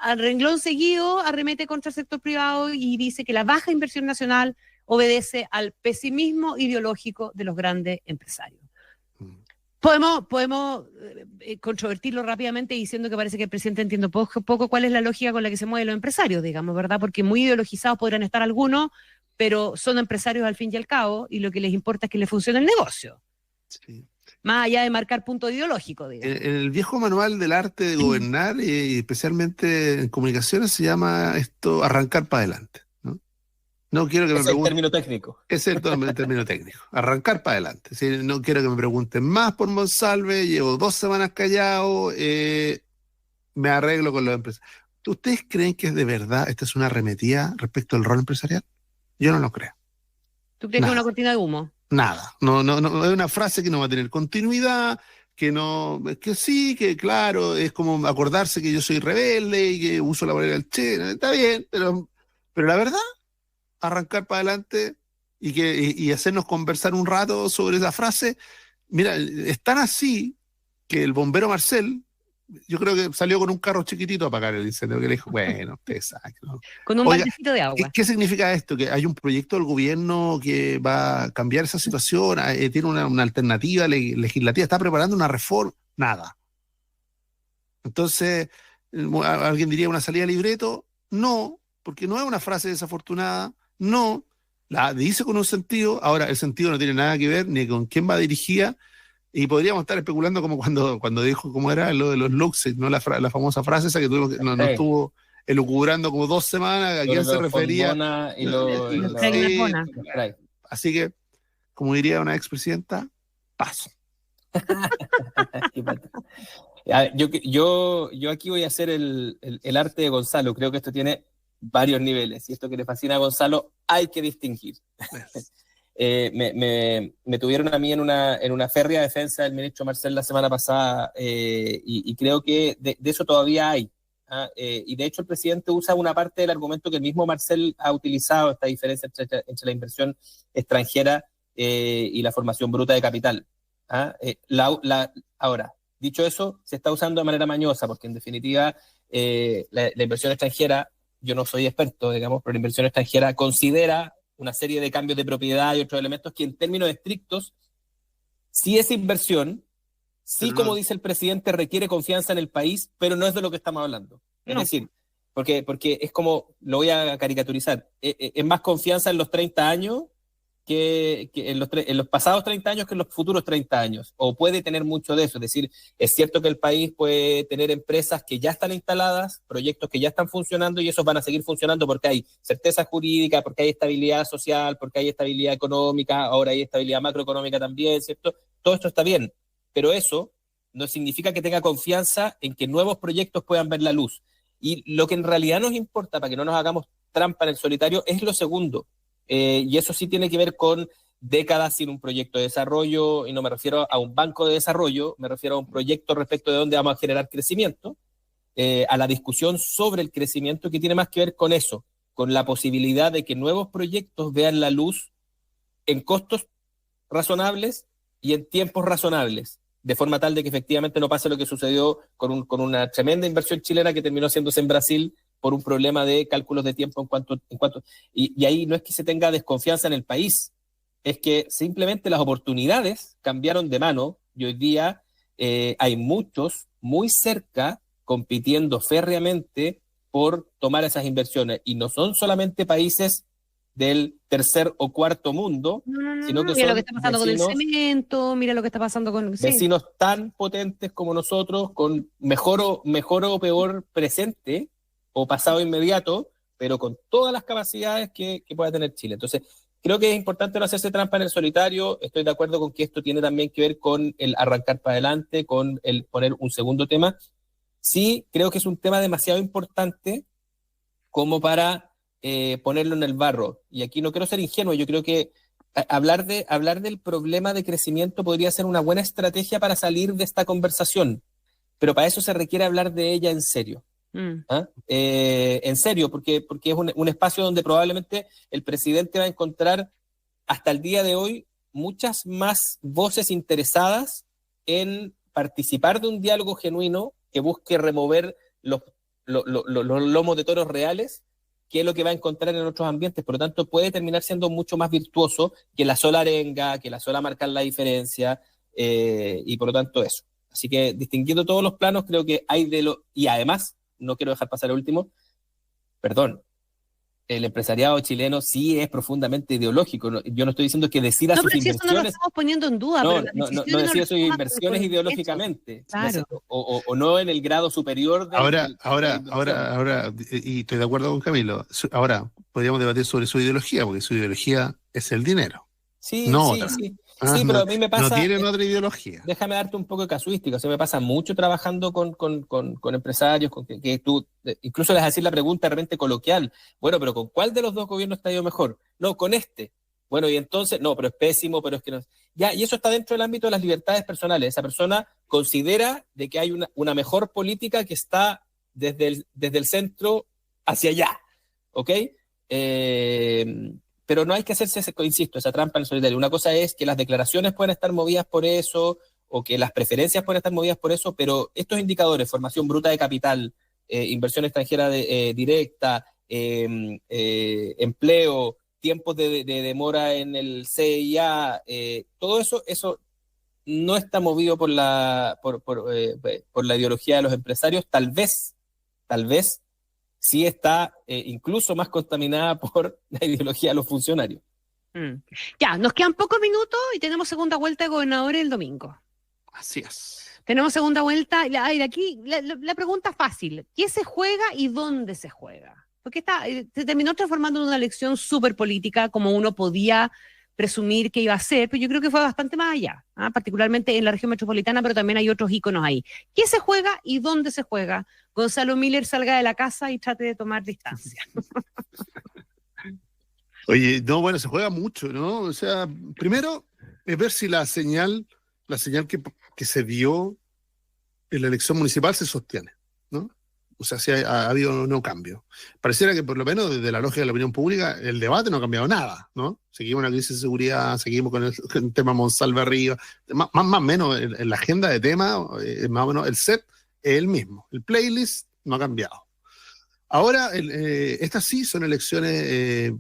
al renglón seguido arremete contra el sector privado y dice que la baja inversión nacional obedece al pesimismo ideológico de los grandes empresarios. Podemos controvertirlo rápidamente diciendo que parece que el presidente entiende poco cuál es la lógica con la que se mueven los empresarios, digamos, ¿verdad? Porque muy ideologizados podrán estar algunos, pero son empresarios al fin y al cabo y lo que les importa es que les funcione el negocio. Sí. Más allá de marcar punto ideológico, digamos. En el viejo manual del arte de gobernar, y especialmente en comunicaciones, se llama esto arrancar para adelante. No quiero que me pregunten. Es el término técnico. Es el término técnico. Arrancar para adelante. ¿Sí? No quiero que me pregunten más por Monsalve. Llevo 2 semanas callado. Me arreglo con los empresarios. ¿Ustedes creen que es de verdad esta es una arremetida respecto al rol empresarial? Yo no lo creo. ¿Tú crees que es una cortina de humo? Nada. No, es una frase que no va a tener continuidad. Que sí, que claro, es como acordarse que yo soy rebelde y que uso la moneda del Che. Está bien, pero la verdad, arrancar para adelante y hacernos conversar un rato sobre esa frase. Mira, es tan así que el bombero Marcel, yo creo que salió con un carro chiquitito a apagar el incendio, que le dijo, bueno, usted sabe, ¿no? Con un baldecito de agua. ¿Qué significa esto? Que hay un proyecto del gobierno que va a cambiar esa situación, tiene una alternativa legislativa, está preparando una reforma, nada. Entonces, alguien diría una salida de libreto, no, porque no es una frase desafortunada. No, la dice con un sentido. Ahora, el sentido no tiene nada que ver ni con quién va dirigida, y podríamos estar especulando como cuando dijo cómo era lo de los Luxes, ¿no? La famosa frase esa que nos estuvo elucubrando como 2 semanas, a quién se refería. Así que, como diría una expresidenta, paso. Yo aquí voy a hacer el arte de Gonzalo. Creo que esto tiene varios niveles, y esto que le fascina a Gonzalo hay que distinguir. Me tuvieron a mí en una férrea defensa del ministro Marcel la semana pasada, y creo que de eso todavía hay. Y de hecho el presidente usa una parte del argumento que el mismo Marcel ha utilizado, esta diferencia entre la inversión extranjera y la formación bruta de capital. Ahora, dicho eso, se está usando de manera mañosa, porque en definitiva la inversión extranjera, yo no soy experto, digamos, pero la inversión extranjera considera una serie de cambios de propiedad y otros elementos que en términos estrictos, sí es inversión, sí, como dice el presidente, requiere confianza en el país, pero no es de lo que estamos hablando. Es decir, porque es como, lo voy a caricaturizar, es más confianza en los 30 años que en los pasados 30 años que en los futuros 30 años, o puede tener mucho de eso. Es decir, es cierto que el país puede tener empresas que ya están instaladas, proyectos que ya están funcionando, y esos van a seguir funcionando porque hay certeza jurídica, porque hay estabilidad social, porque hay estabilidad económica, ahora hay estabilidad macroeconómica también, ¿cierto? Todo esto está bien, pero eso no significa que tenga confianza en que nuevos proyectos puedan ver la luz. Y lo que en realidad nos importa, para que no nos hagamos trampa en el solitario, es lo segundo. Y eso sí tiene que ver con décadas sin un proyecto de desarrollo, y no me refiero a un banco de desarrollo, me refiero a un proyecto respecto de dónde vamos a generar crecimiento, a la discusión sobre el crecimiento, que tiene más que ver con eso, con la posibilidad de que nuevos proyectos vean la luz en costos razonables y en tiempos razonables, de forma tal de que efectivamente no pase lo que sucedió con una tremenda inversión chilena que terminó haciéndose en Brasil por un problema de cálculos de tiempo en cuanto y ahí no es que se tenga desconfianza en el país, es que simplemente las oportunidades cambiaron de mano, y hoy día hay muchos muy cerca compitiendo férreamente por tomar esas inversiones, y no son solamente países del tercer o cuarto mundo, sino que mira son lo que está pasando vecinos, con el cemento, mira lo que está pasando con vecinos tan potentes como nosotros, con mejor o peor presente o pasado inmediato, pero con todas las capacidades que pueda tener Chile. Entonces, creo que es importante no hacerse trampa en el solitario. Estoy de acuerdo con que esto tiene también que ver con el arrancar para adelante, con el poner un segundo tema. Sí, creo que es un tema demasiado importante como para ponerlo en el barro. Y aquí no quiero ser ingenuo, yo creo que hablar del problema de crecimiento podría ser una buena estrategia para salir de esta conversación, pero para eso se requiere hablar de ella en serio. ¿Ah? En serio, porque es un espacio donde probablemente el presidente va a encontrar hasta el día de hoy muchas más voces interesadas en participar de un diálogo genuino que busque remover los lomos de toros reales, que es lo que va a encontrar en otros ambientes. Por lo tanto, puede terminar siendo mucho más virtuoso que la sola arenga, que la sola marcar la diferencia, y por lo tanto eso. Así que distinguiendo todos los planos, creo que hay y además, no quiero dejar pasar el último, perdón, el empresariado chileno sí es profundamente ideológico. Yo no estoy diciendo que decida sus inversiones. No lo estamos poniendo en duda. No decida sus inversiones ideológicamente. Claro. O no en el grado superior. Ahora, y estoy de acuerdo con Camilo, ahora podríamos debatir sobre su ideología, porque su ideología es el dinero. Sí, no sí, otra. sí. Sí, pero a mí me pasa... No tienen otra ideología. Déjame darte un poco de casuística. O sea, me pasa mucho trabajando con empresarios, que tú incluso les haces la pregunta de repente coloquial. Bueno, pero ¿con cuál de los dos gobiernos te ha ido mejor? No, con este. Bueno, y entonces, no, pero es pésimo, pero es que no... Ya, y eso está dentro del ámbito de las libertades personales. Esa persona considera de que hay una mejor política que está desde el centro hacia allá. ¿Ok? Pero no hay que hacerse, insisto, esa trampa en el solitario. Una cosa es que las declaraciones pueden estar movidas por eso, o que las preferencias pueden estar movidas por eso, pero estos indicadores, formación bruta de capital, inversión extranjera directa, empleo, tiempos de demora en el CIA, todo eso no está movido por la ideología de los empresarios. Tal vez sí está incluso más contaminada por la ideología de los funcionarios. Ya, nos quedan pocos minutos y tenemos segunda vuelta de gobernadores el domingo. Así es. Tenemos segunda vuelta. Aquí la pregunta fácil. ¿Qué se juega y dónde se juega? Porque se terminó transformando en una elección súper política, como uno podía presumir que iba a ser, pero yo creo que fue bastante más allá, particularmente en la región metropolitana, pero también hay otros íconos ahí. ¿Qué se juega y dónde se juega? Gonzalo Miller salga de la casa y trate de tomar distancia. Oye, no, bueno, se juega mucho, ¿no? O sea, primero es ver si la señal que se dio en la elección municipal se sostiene, ¿no? O sea, si ha habido o no cambio. Pareciera que por lo menos desde la lógica de la opinión pública el debate no ha cambiado nada, ¿no? Seguimos una crisis de seguridad, seguimos con el tema Monsalve arriba, más o menos en la agenda de temas, más o menos el set es el mismo, el playlist no ha cambiado. Ahora, estas sí son elecciones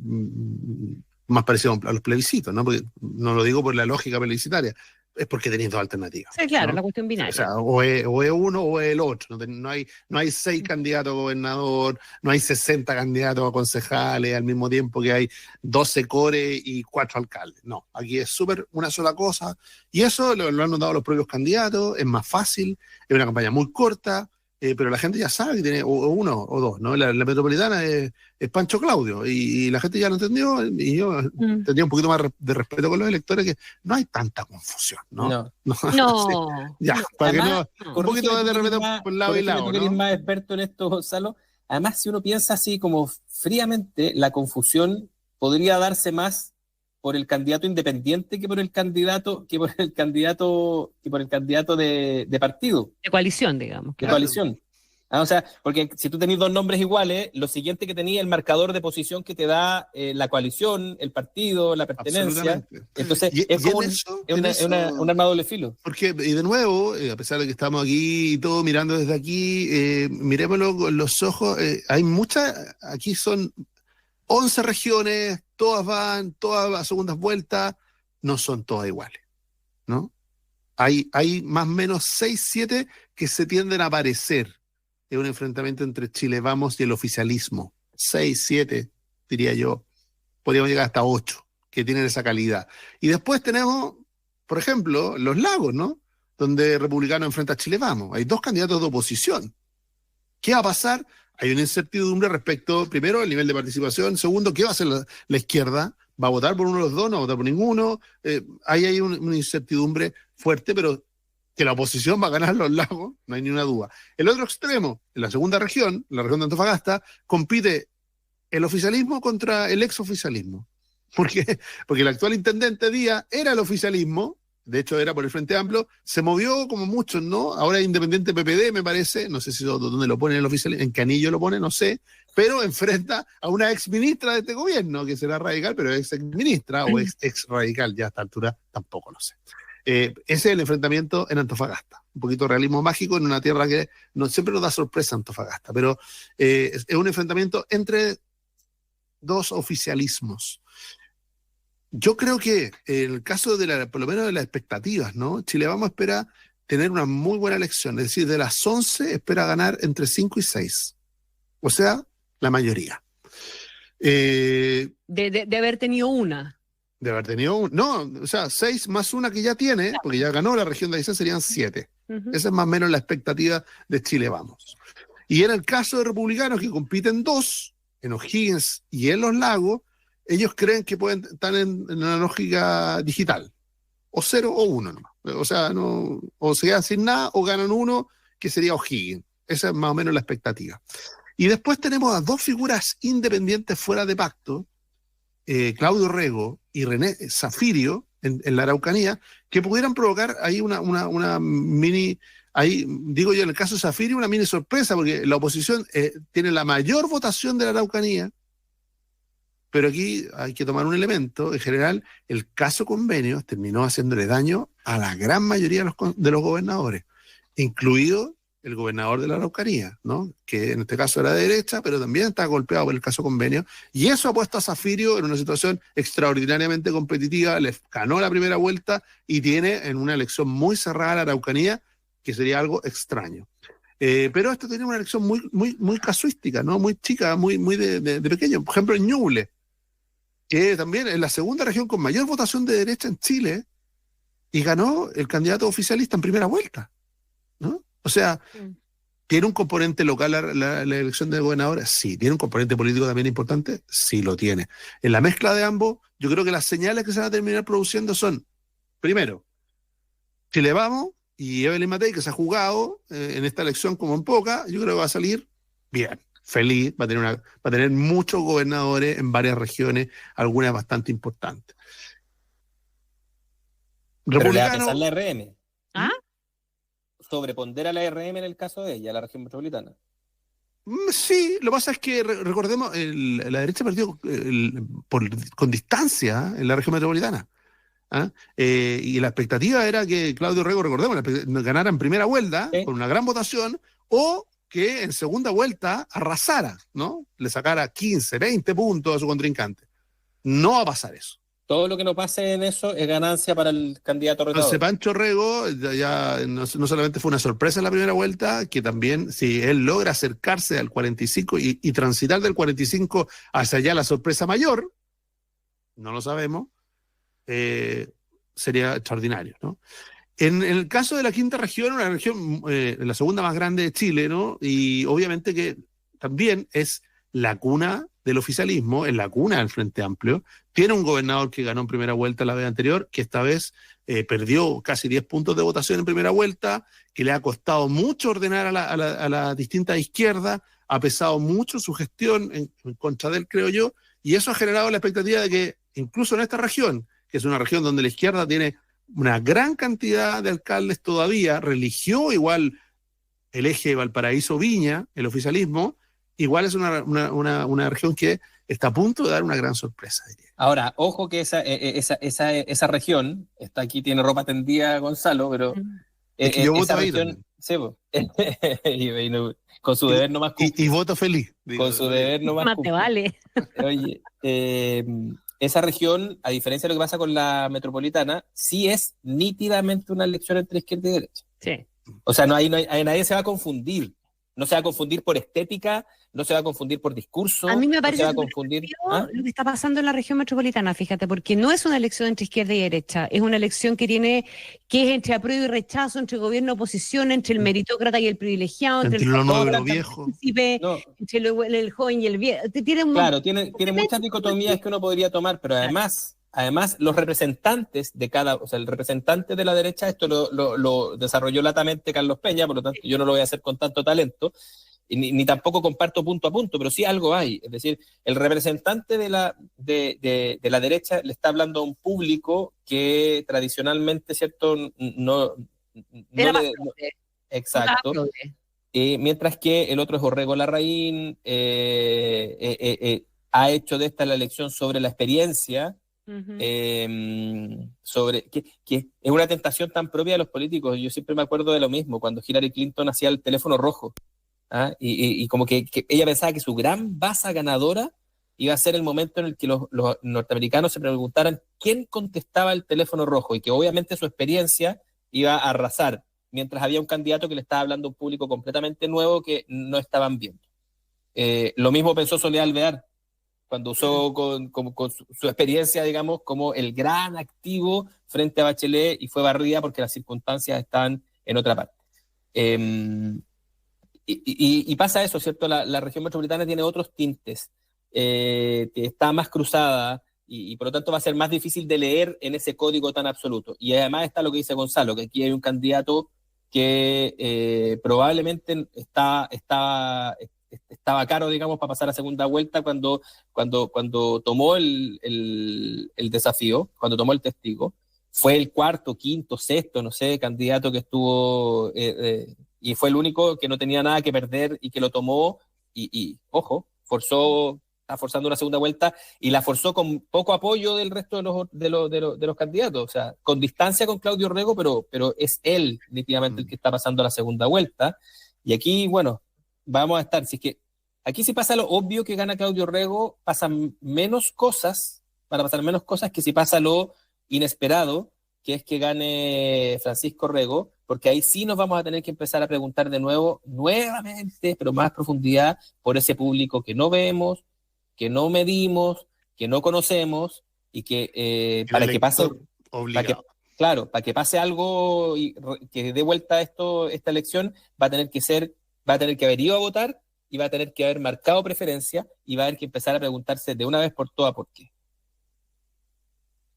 más parecidas a los plebiscitos, ¿no? Porque no lo digo por la lógica plebiscitaria, es porque tenéis dos alternativas. Sí, claro, ¿no? La cuestión binaria. O sea, o es uno o es el otro. No hay 6 candidatos a gobernador, no hay 60 candidatos a concejales al mismo tiempo que hay 12 core y 4 alcaldes. No, aquí es súper una sola cosa. Y eso lo han notado los propios candidatos, es más fácil, es una campaña muy corta, pero la gente ya sabe que tiene o uno o dos, ¿no? La metropolitana es Pancho Claudio, y la gente ya lo entendió, y yo tendría un poquito más de respeto con los electores, que no hay tanta confusión, ¿no? No. Sí. Ya, para Además, que no, un poquito de respeto por lado y lado, tú eres más experto en esto, Gonzalo. Además, si uno piensa así como fríamente, la confusión podría darse más por el candidato independiente que por el candidato de partido. De coalición, digamos. De coalición. O sea, porque si tú tenés dos nombres iguales, lo siguiente que tenía el marcador de posición que te da la coalición, el partido, la pertenencia. Entonces, es como un arma de doble filo. Porque, y de nuevo, a pesar de que estamos aquí y todo mirando desde aquí, mirémoslo con los ojos, hay muchas, aquí son 11 regiones, todas a segundas vueltas, no son todas iguales, ¿no? Hay más o menos 6, 7 que se tienden a parecer. Es un enfrentamiento entre Chile Vamos y el oficialismo. 6, 7, diría yo. Podríamos llegar hasta 8, que tienen esa calidad. Y después tenemos, por ejemplo, Los Lagos, ¿no? Donde Republicano enfrenta a Chile Vamos. Hay 2 candidatos de oposición. ¿Qué va a pasar? Hay una incertidumbre respecto, primero, al nivel de participación. Segundo, ¿qué va a hacer la izquierda? ¿Va a votar por uno de los dos? ¿No va a votar por ninguno? Hay una incertidumbre fuerte, pero que la oposición va a ganar los lagos, no hay ni una duda. El otro extremo, en la segunda región, la región de Antofagasta, compite el oficialismo contra el exoficialismo. ¿Por qué? Porque el actual intendente Díaz era el oficialismo, de hecho era por el Frente Amplio, se movió como muchos, ¿no? Ahora es independiente PPD, me parece, no sé si dónde lo pone el oficialismo, en Canillo lo pone, no sé, pero enfrenta a una exministra de este gobierno, que será radical, pero es exministra o ex radical, ya a esta altura tampoco lo sé. Ese es el enfrentamiento en Antofagasta. Un poquito de realismo mágico en una tierra que siempre nos da sorpresa Antofagasta, pero es un enfrentamiento entre dos oficialismos. Yo creo que en el caso por lo menos de las expectativas, ¿no? Chile Vamos espera tener una muy buena elección, es decir, de las 11 espera ganar entre 5 y 6. O sea, la mayoría. De haber tenido una. De haber tenido no, o sea, 6 más una que ya tiene, porque ya ganó la región de Aysén, serían 7. Esa es más o menos la expectativa de Chile Vamos. Y en el caso de republicanos que compiten 2, en O'Higgins y en Los Lagos, ellos creen que pueden estar en una lógica digital, o 0 o 1 nomás. O sea, no, o se quedan sin nada o ganan 1, que sería O'Higgins. Esa es más o menos la expectativa. Y después tenemos a 2 figuras independientes fuera de pacto, Claudio Rego y René Zafirio, en la Araucanía, que pudieran provocar ahí una mini, ahí digo yo en el caso de Zafirio, una mini sorpresa, porque la oposición tiene la mayor votación de la Araucanía, pero aquí hay que tomar un elemento. En general, el caso convenios terminó haciéndole daño a la gran mayoría de los gobernadores, incluido el gobernador de la Araucanía, ¿no? Que en este caso era de derecha, pero también está golpeado por el caso convenio, y eso ha puesto a Zafirio en una situación extraordinariamente competitiva, le ganó la primera vuelta y tiene en una elección muy cerrada la Araucanía, que sería algo extraño. Pero esto tiene una elección muy casuística, ¿no? Muy chica, muy de pequeño. Por ejemplo, en Ñuble, que también es la segunda región con mayor votación de derecha en Chile, y ganó el candidato oficialista en primera vuelta, ¿no? O sea, ¿tiene un componente local la elección de gobernadores? Sí. ¿Tiene un componente político también importante? Sí, lo tiene. En la mezcla de ambos, yo creo que las señales que se van a terminar produciendo son, primero, Chile Vamos y Evelyn Matei, que se ha jugado en esta elección como en poca, yo creo que va a salir bien, feliz, va a tener muchos gobernadores en varias regiones, algunas bastante importantes. Pero le va a pesar la RM. ¿Ah? Sobrepondera la RM en el caso de ella, la región metropolitana. Sí, lo que pasa es que recordemos, la derecha perdió con distancia en la región metropolitana. Y la expectativa era que Claudio Rego, recordemos, ganara en primera vuelta, con una gran votación, o que en segunda vuelta arrasara, ¿no? Le sacara 15, 20 puntos a su contrincante. No va a pasar eso. Todo lo que no pase en eso es ganancia para el candidato retador. Entonces, Pancho Rego ya no solamente fue una sorpresa en la primera vuelta, que también si él logra acercarse al 45 y transitar del 45 hacia allá la sorpresa mayor, no lo sabemos, sería extraordinario, ¿no? En el caso de la quinta región, una región, la segunda más grande de Chile, ¿no? Y obviamente que también es la cuna del oficialismo, es la cuna del Frente Amplio. Tiene un gobernador que ganó en primera vuelta la vez anterior, que esta vez perdió casi 10 puntos de votación en primera vuelta, que le ha costado mucho ordenar a la distinta izquierda, ha pesado mucho su gestión en contra de él, creo yo, y eso ha generado la expectativa de que incluso en esta región, que es una región donde la izquierda tiene una gran cantidad de alcaldes todavía, religió igual el eje Valparaíso-Viña, el oficialismo, igual es una región que está a punto de dar una gran sorpresa, diría. Ahora, ojo que esa región, está aquí, tiene ropa tendida Gonzalo, pero es que yo voto esa ahí región, sí, con su deber nomás y voto feliz. Con su deber nomás Más te vale. Oye, esa región, a diferencia de lo que pasa con la metropolitana, sí es nítidamente una elección entre izquierda y derecha. Sí. O sea, nadie se va a confundir. No se va a confundir por estética, no se va a confundir por discurso. A mí me no parece se va a confundir. lo que está pasando en la región metropolitana, fíjate, porque no es una elección entre izquierda y derecha, es una elección que es entre apruebo y rechazo, entre gobierno y oposición, entre el meritócrata y el privilegiado, entre el lo nuevo y lo el viejo. príncipe, entre el joven y el viejo. Tiene muchas dicotomías que uno podría tomar, pero además los representantes de el representante de la derecha, esto lo desarrolló latamente Carlos Peña, por lo tanto yo no lo voy a hacer con tanto talento, y ni tampoco comparto punto a punto, pero sí algo hay. Es decir, el representante de la derecha le está hablando a un público que tradicionalmente, ¿cierto? Exacto. Mientras que el otro es Orrego Larraín, ha hecho de esta la elección sobre la experiencia, sobre que es una tentación tan propia de los políticos. Yo siempre me acuerdo de lo mismo, cuando Hillary Clinton hacía el teléfono rojo, y como que ella pensaba que su gran baza ganadora iba a ser el momento en el que los norteamericanos se preguntaran quién contestaba el teléfono rojo, y que obviamente su experiencia iba a arrasar, mientras había un candidato que le estaba hablando a un público completamente nuevo que no estaban viendo. Lo mismo pensó Soledad Alvear cuando usó con su experiencia, digamos, como el gran activo frente a Bachelet, y fue barrida porque las circunstancias estaban en otra parte. Y pasa eso, ¿cierto? La región metropolitana tiene otros tintes, está más cruzada, y por lo tanto va a ser más difícil de leer en ese código tan absoluto. Y además está lo que dice Gonzalo, que aquí hay un candidato que probablemente estaba caro, digamos, para pasar a segunda vuelta cuando tomó el desafío, cuando tomó el testigo. Fue el cuarto, quinto, sexto, no sé, candidato que estuvo, y fue el único que no tenía nada que perder y que lo tomó, y ojo, está forzando una segunda vuelta, y la forzó con poco apoyo del resto de los candidatos, o sea, con distancia con Claudio Orrego, pero es él nítidamente el que está pasando a la segunda vuelta. Y aquí, bueno, vamos a estar, si es que aquí si pasa lo obvio que gana Claudio Orrego, pasan menos cosas, van a pasar menos cosas que si pasa lo inesperado, que es que gane Francisco Orrego, porque ahí sí nos vamos a tener que empezar a preguntar nuevamente, pero más profundidad, por ese público que no vemos, que no medimos, que no conocemos, y que para que pase para que pase algo y que dé vuelta esta elección, va a tener que haber ido a votar, y va a tener que haber marcado preferencia, y va a haber que empezar a preguntarse de una vez por todas por qué.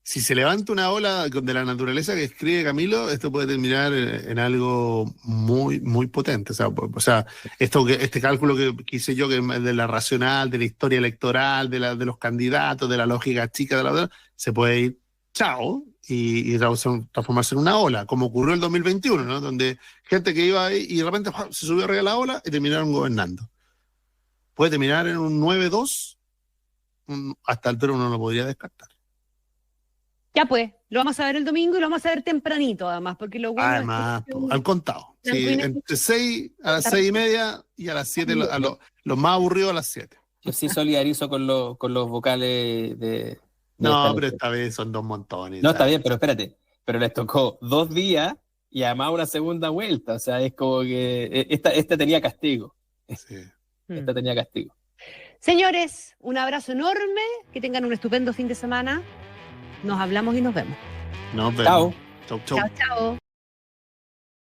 Si se levanta una ola de la naturaleza que escribe Camilo, esto puede terminar en algo muy, muy potente. O sea, este cálculo que hice yo, que es de la racional, de la historia electoral, de los candidatos, de la lógica chica de la otra, se puede ir chao y transformarse en una ola, como ocurrió en el 2021, ¿no? Donde gente que iba ahí y de repente se subió arriba de la ola y terminaron gobernando. Puede terminar en un 9-2, hasta altura uno no podría descartar. Ya pues, lo vamos a ver el domingo, y lo vamos a ver tempranito además, porque lo bueno además, al contado. Sí, entre 6 a las 6:30 y a las 7, los más aburridos a las 7. Yo sí solidarizo con los vocales de no, pero esta vez son 2 montones. No, está bien, pero espérate. Pero les tocó 2 días y además una segunda vuelta. O sea, es como que esta tenía castigo. Sí. Esta tenía castigo. Señores, un abrazo enorme, que tengan un estupendo fin de semana. Nos hablamos y nos vemos. Nos vemos. Chao. Chau. Chao, chao.